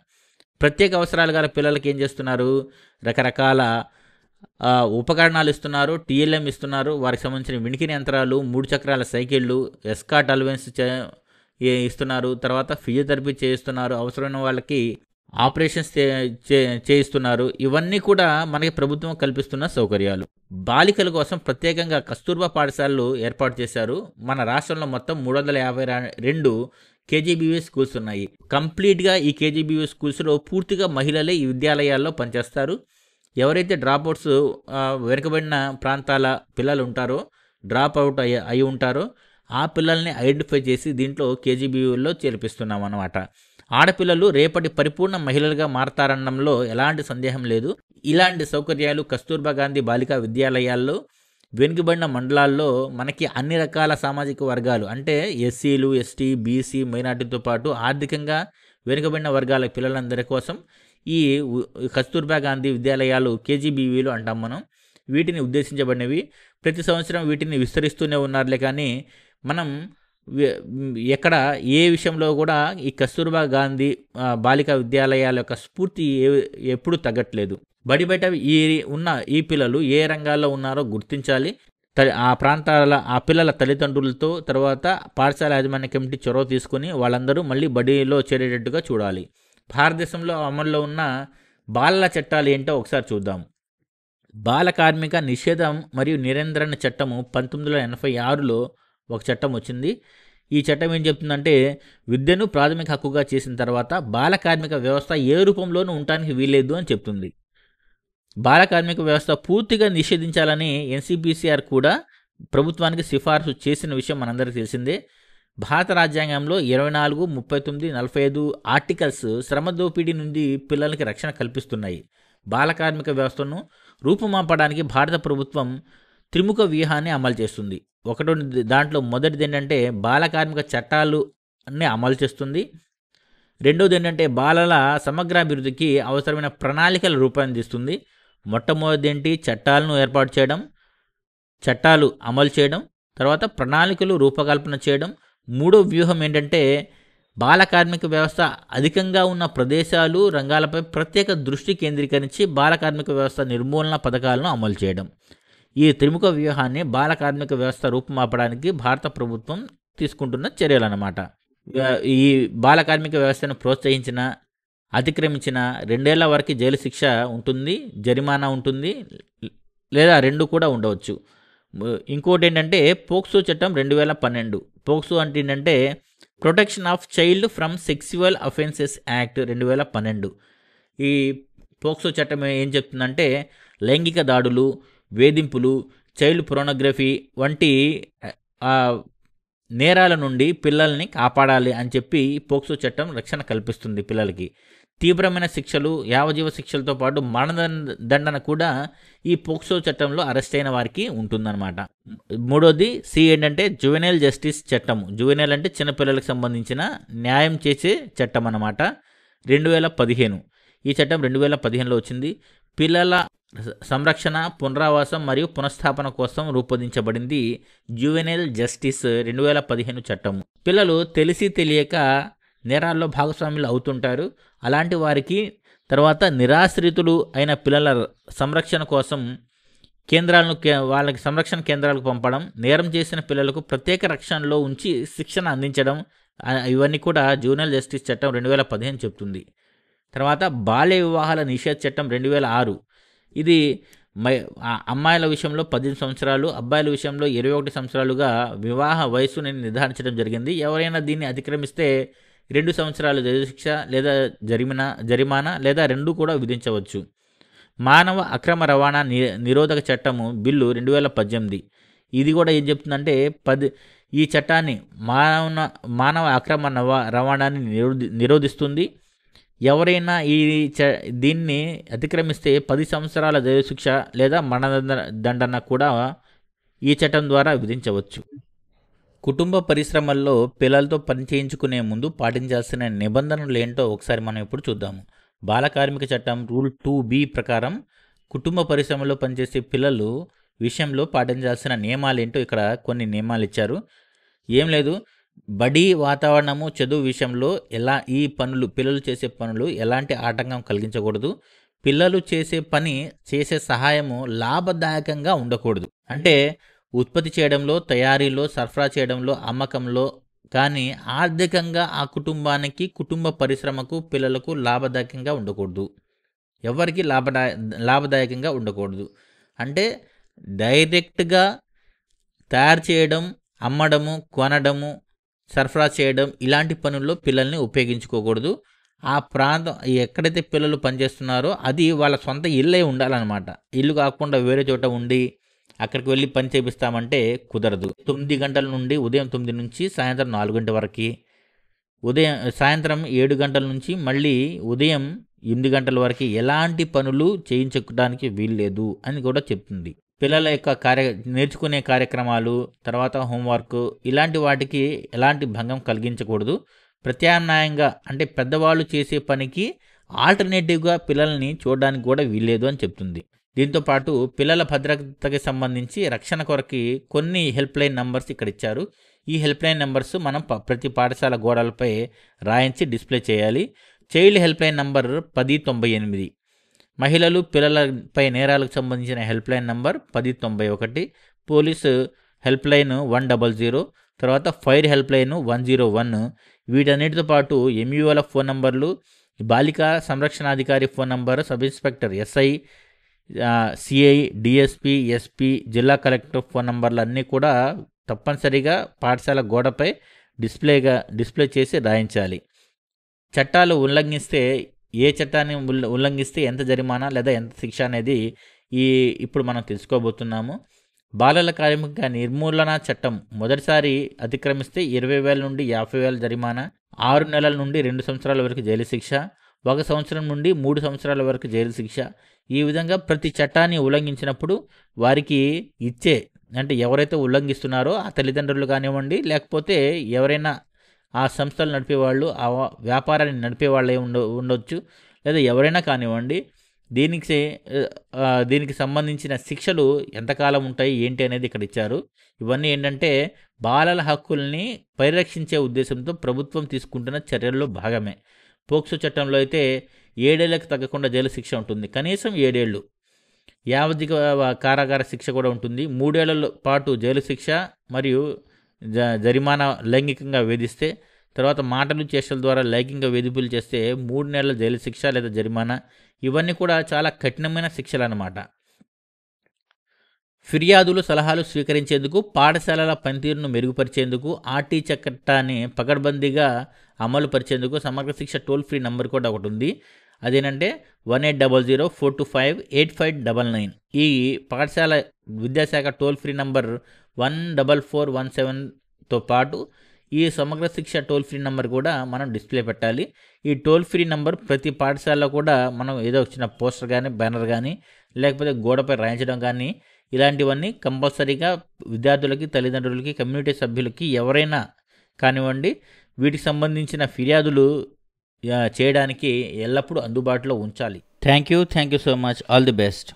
ప్రత్యేక అవసరాలు గల పిల్లలకి ఏం చేస్తున్నారు, రకరకాల ఉపకరణాలు ఇస్తున్నారు, TLM ఇస్తున్నారు. వారికి సంబంధించిన వినికిడి యంత్రాలు, 3 చక్రాల సైకిళ్ళు, ఎస్కాట్ అలవెన్స్ ఇస్తున్నారు. తర్వాత ఫిజియోథెరపీ చేస్తున్నారు. అవసరమైన వాళ్ళకి ఆపరేషన్స్ చేయిస్తున్నారు. ఇవన్నీ కూడా మనకి ప్రభుత్వం కల్పిస్తున్న సౌకర్యాలు. బాలికల కోసం ప్రత్యేకంగా కస్తూర్బా పాఠశాలలు ఏర్పాటు చేశారు. మన రాష్ట్రంలో మొత్తం 352 కేజీబీవీ స్కూల్స్ ఉన్నాయి. కంప్లీట్గా ఈ కేజీబీవీ స్కూల్స్లో పూర్తిగా మహిళలే ఈ విద్యాలయాల్లో పనిచేస్తారు. ఎవరైతే డ్రాప్ అవుట్స్ వెనుకబడిన ప్రాంతాల పిల్లలు ఉంటారో, డ్రాప్ అవుట్ అయి ఉంటారో ఆ పిల్లల్ని ఐడెంటిఫై చేసి దీంట్లో కేజీబీవీలో చేర్పిస్తున్నాం అన్నమాట. ఆడపిల్లలు రేపటి పరిపూర్ణ మహిళలుగా మారతారనడంలో ఎలాంటి సందేహం లేదు. ఇలాంటి సౌకర్యాలు కస్తూర్బా గాంధీ బాలికా విద్యాలయాల్లో వెనుకబడిన మండలాల్లో మనకి అన్ని రకాల సామాజిక వర్గాలు అంటే ఎస్సీలు, ఎస్టీ, బీసీ, మైనార్టీతో పాటు ఆర్థికంగా వెనుకబడిన వర్గాల పిల్లలందరి కోసం ఈ కస్తూర్బా గాంధీ విద్యాలయాలు కేజీబీవీలు అంటాం మనం. వీటిని ఉద్దేశించబడినవి. ప్రతి సంవత్సరం వీటిని విస్తరిస్తూనే ఉన్నారులే కానీ మనం ఎక్కడ ఏ విషయంలో కూడా ఈ కస్తూర్బా గాంధీ బాలికా విద్యాలయాల యొక్క స్ఫూర్తి ఎప్పుడూ తగ్గట్లేదు. బడి బయట ఈ పిల్లలు ఏ రంగాల్లో ఉన్నారో గుర్తించాలి. ఆ ప్రాంతాల ఆ పిల్లల తల్లిదండ్రులతో తర్వాత పాఠశాల యాజమాన్య కమిటీ చొరవ తీసుకుని వాళ్ళందరూ మళ్ళీ బడిలో చేరేటట్టుగా చూడాలి. భారతదేశంలో అమల్లో ఉన్న బాలల చట్టాలు ఏంటో ఒకసారి చూద్దాం. బాల కార్మిక నిషేధం మరియు నియంత్రణ చట్టము 1986లో ఒక చట్టం వచ్చింది. ఈ చట్టం ఏం చెప్తుందంటే విద్యను ప్రాథమిక హక్కుగా చేసిన తర్వాత బాల కార్మిక వ్యవస్థ ఏ రూపంలోనూ ఉండటానికి వీలేదు అని చెప్తుంది. బాల కార్మిక వ్యవస్థ పూర్తిగా నిషేధించాలని ఎన్సీపీసీఆర్ కూడా ప్రభుత్వానికి సిఫార్సు చేసిన విషయం మనందరికీ తెలిసిందే. భారత రాజ్యాంగంలో 24, 39, 45 ఆర్టికల్స్ శ్రమ దోపిడీ నుండి పిల్లలకి రక్షణ కల్పిస్తున్నాయి. బాల కార్మిక వ్యవస్థను రూపుమాపడానికి భారత ప్రభుత్వం త్రిముఖ వ్యూహాన్ని అమలు చేస్తుంది. దాంట్లో మొదటిది ఏంటంటే బాల కార్మిక చట్టాలని అమలు చేస్తుంది. రెండోది ఏంటంటే బాలల సమగ్రాభివృద్ధికి అవసరమైన ప్రణాళికలు రూపొందిస్తుంది. మొట్టమొదటి ఏంటి చట్టాలను ఏర్పాటు చేయడం, చట్టాలు అమలు చేయడం, తర్వాత ప్రణాళికలు రూపకల్పన చేయడం. మూడో వ్యూహం ఏంటంటే బాల కార్మిక వ్యవస్థ అధికంగా ఉన్న ప్రదేశాలు, రంగాలపై ప్రత్యేక దృష్టి కేంద్రీకరించి బాల కార్మిక వ్యవస్థ నిర్మూలన పథకాలను అమలు చేయడం. ఈ త్రిముఖ వ్యూహాన్ని బాల కార్మిక వ్యవస్థ రూపుమాపడానికి భారత ప్రభుత్వం తీసుకుంటున్న చర్యలు అన్నమాట. ఈ బాల కార్మిక వ్యవస్థను ప్రోత్సహించిన, అతిక్రమించిన 2 ఏళ్ల వరకు జైలు శిక్ష ఉంటుంది, జరిమానా ఉంటుంది, లేదా 2 కూడా ఉండవచ్చు. ఇంకోటి ఏంటంటే పోక్సో చట్టం 2012. పోక్సో అంటే ఏంటంటే protection of child from sexual offences act 2012. ఈ పోక్సో చట్టం ఏం చెప్తుందంటే లైంగిక దాడులు, వేధింపులు, చైల్డ్ పోర్నోగ్రఫీ వంటి నేరాల నుండి పిల్లల్ని కాపాడాలి అని చెప్పి పోక్సో చట్టం రక్షణ కల్పిస్తుంది పిల్లలకి. తీవ్రమైన శిక్షలు, యావజీవ శిక్షలతో పాటు మరణదండన కూడా ఈ పోక్సో చట్టంలో అరెస్ట్ అయిన వారికి ఉంటుందన్నమాట. మూడోది సి ఏంటంటే జువెనైల్ జస్టిస్ చట్టం. జువెనైల్ అంటే చిన్నపిల్లలకు సంబంధించిన న్యాయం చేసే చట్టం అన్నమాట. 2015. ఈ చట్టం 2015లో వచ్చింది. పిల్లల సంరక్షణ, పునరావాసం మరియు పునఃస్థాపన కోసం రూపొందించబడింది జువెనైల్ జస్టిస్ 2015 చట్టం. పిల్లలు తెలిసి తెలియక నేరాల్లో భాగస్వాములు అవుతుంటారు. అలాంటి వారికి తర్వాత నిరాశ్రితులు అయిన పిల్లల సంరక్షణ కోసం వాళ్ళకి సంరక్షణ కేంద్రాలకు పంపడం, నేరం చేసిన పిల్లలకు ప్రత్యేక రక్షణలో ఉంచి శిక్షణ అందించడం, ఇవన్నీ కూడా జువెనైల్ జస్టిస్ చట్టం 2015 చెప్తుంది. తర్వాత బాల్య వివాహాల నిషేధ చట్టం 2006. ఇది అమ్మాయిల విషయంలో 18 సంవత్సరాలు, అబ్బాయిల విషయంలో 21 సంవత్సరాలుగా వివాహ వయసుని నిర్ధారించడం జరిగింది. ఎవరైనా దీన్ని అతిక్రమిస్తే 2 సంవత్సరాల జైలు శిక్ష లేదా జరిమానా లేదా 2 కూడా విధించవచ్చు. మానవ అక్రమ రవాణా నిరోధక చట్టము బిల్లు 2018. ఇది కూడా ఏం చెప్తుందంటే ఈ చట్టాన్ని మానవ అక్రమ రవాణాని నిరోధిస్తుంది. ఎవరైనా దీన్ని అతిక్రమిస్తే 10 సంవత్సరాల జైలు శిక్ష లేదా మరణదండన కూడా ఈ చట్టం ద్వారా విధించవచ్చు. కుటుంబ పరిశ్రమల్లో పిల్లలతో పని చేయించుకునే ముందు పాటించాల్సిన నిబంధనలు ఏంటో ఒకసారి మనం ఇప్పుడు చూద్దాము. బాల కార్మిక చట్టం రూల్ 2B ప్రకారం కుటుంబ పరిశ్రమలో పనిచేసే పిల్లలు విషయంలో పాటించాల్సిన నియమాలు ఏంటో ఇక్కడ కొన్ని నియమాలు ఇచ్చారు. ఏం లేదు, బడి వాతావరణము, చదువు విషయంలో పిల్లలు చేసే పనులు ఎలాంటి ఆటంకం కలిగించకూడదు. పిల్లలు చేసే సహాయము లాభదాయకంగా ఉండకూడదు. అంటే ఉత్పత్తి చేయడంలో, తయారీలో, సరఫరా చేయడంలో, అమ్మకంలో కానీ ఆర్థికంగా ఆ కుటుంబానికి, కుటుంబ పరిశ్రమకు, పిల్లలకు లాభదాయకంగా ఉండకూడదు. ఎవరికి లాభదాయకంగా ఉండకూడదు. అంటే డైరెక్ట్గా తయారు చేయడం, అమ్మడము, కొనడము, సరఫరా చేయడం ఇలాంటి పనుల్లో పిల్లల్ని ఉపయోగించుకోకూడదు. ఆ ప్రాంతం ఎక్కడైతే పిల్లలు పనిచేస్తున్నారో అది వాళ్ళ సొంత ఇల్లే ఉండాలన్నమాట. ఇల్లు కాకుండా వేరే చోట ఉండి అక్కడికి వెళ్ళి పని చేపిస్తామంటే కుదరదు. 9 గంటల నుండి ఉదయం 9 నుంచి సాయంత్రం 4 గంటల వరకు, సాయంత్రం 7 గంటల నుంచి మళ్ళీ ఉదయం 8 గంటల వరకు ఎలాంటి పనులు చేయించడానికి వీల్లేదు అని కూడా చెప్తుంది. పిల్లల యొక్క నేర్చుకునే కార్యక్రమాలు, తర్వాత హోంవర్క్ ఇలాంటి వాటికి ఎలాంటి భంగం కలిగించకూడదు. ప్రత్యామ్నాయంగా అంటే పెద్దవాళ్ళు చేసే పనికి ఆల్టర్నేటివ్గా పిల్లల్ని చూడడానికి కూడా వీల్లేదు అని చెప్తుంది. దీంతోపాటు పిల్లల భద్రతకి సంబంధించి రక్షణ కొరకి కొన్ని హెల్ప్ లైన్ నంబర్స్ ఇక్కడ ఇచ్చారు. ఈ హెల్ప్ లైన్ నంబర్స్ మనం ప్రతి పాఠశాల గోడలపై రాయించి డిస్ప్లే చేయాలి. చైల్డ్ హెల్ప్ లైన్ నంబర్ 1098, మహిళలు పిల్లలపై నేరాలకు సంబంధించిన help line number 1091, police help line 100, తర్వాత ఫైర్ హెల్ప్ లైన్ 101. వీటన్నిటితో పాటు ఎంయూల ఫోన్ నంబర్లు, బాలికా సంరక్షణాధికారి phone number, sub inspector, SI, CI, DSP, SP, జిల్లా కలెక్టర్ ఫోన్ నంబర్లు అన్నీ కూడా తప్పనిసరిగా పాఠశాల గోడపై డిస్ప్లే చేసి రాయించాలి. చట్టాలు ఉల్లంఘిస్తే, ఏ చట్టాన్ని ఉల్లంఘిస్తే ఎంత జరిమానా లేదా ఎంత శిక్ష అనేది ఇప్పుడు మనం తెలుసుకోబోతున్నాము. బాలల కార్మిక నిర్మూలన చట్టం మొదటిసారి అతిక్రమిస్తే 20,000 నుండి 50,000 జరిమానా, 6 నెలల నుండి 2 సంవత్సరాల వరకు జైలు శిక్ష, 1 సంవత్సరం నుండి 3 సంవత్సరాల వరకు జైలు శిక్ష. ఈ విధంగా ప్రతి చట్టాన్ని ఉల్లంఘించినప్పుడు వారికి అంటే ఎవరైతే ఉల్లంఘిస్తున్నారో ఆ తల్లిదండ్రులు కానివ్వండి, లేకపోతే ఎవరైనా ఆ సంస్థలు నడిపేవాళ్ళు, ఆ వ్యాపారాన్ని నడిపేవాళ్ళే ఉండొచ్చు, లేదా ఎవరైనా కానివ్వండి, దీనికి సంబంధించిన శిక్షలు ఎంతకాలం ఉంటాయి ఏంటి అనేది ఇక్కడ ఇచ్చారు. ఇవన్నీ ఏంటంటే బాలల హక్కుల్ని పరిరక్షించే ఉద్దేశంతో ప్రభుత్వం తీసుకుంటున్న చర్యల్లో భాగమే. పోక్సో చట్టంలో అయితే 7 ఏళ్లకు తగ్గకుండా జైలు శిక్ష ఉంటుంది, కనీసం 7 ఏళ్ళు. యావజ్జీవ కారాగార శిక్ష కూడా ఉంటుంది. 3 ఏళ్ల పాటు జైలు శిక్ష మరియు జరిమానా లైంగికంగా వేధిస్తే, తర్వాత మాటలు చేష్టల ద్వారా లైంగిక వేధింపులు చేస్తే 3 నెలల జైలు శిక్ష లేదా జరిమానా. ఇవన్నీ కూడా చాలా కఠినమైన శిక్షలు అన్నమాట. ఫిర్యాదులు, సలహాలు స్వీకరించేందుకు, పాఠశాలల పనితీరును మెరుగుపరిచేందుకు, ఆర్టీ చట్టాన్ని పకడ్బందీగా అమలు పరిచేందుకు సమగ్ర శిక్ష టోల్ ఫ్రీ నంబర్ కూడా ఒకటి ఉంది. అదేంటంటే 1800-425-8599. ఈ పాఠశాల విద్యాశాఖ టోల్ ఫ్రీ నంబర్ 14417తో పాటు ఈ సమగ్ర శిక్ష టోల్ ఫ్రీ నంబర్ కూడా మనం డిస్ప్లే పెట్టాలి. ఈ టోల్ ఫ్రీ నంబర్ ప్రతి పాఠశాలలో కూడా మనం ఏదో వచ్చిన పోస్టర్ కానీ, బ్యానర్ కానీ, లేకపోతే గోడపై రాయించడం కానీ, ఇలాంటివన్నీ కంపల్సరీగా విద్యార్థులకి, తల్లిదండ్రులకి, కమ్యూనిటీ సభ్యులకి ఎవరైనా కానివ్వండి వీటికి సంబంధించిన ఫిర్యాదులు చేయడానికి ఎల్లప్పుడూ అందుబాటులో ఉంచాలి. Thank you so much. All the best.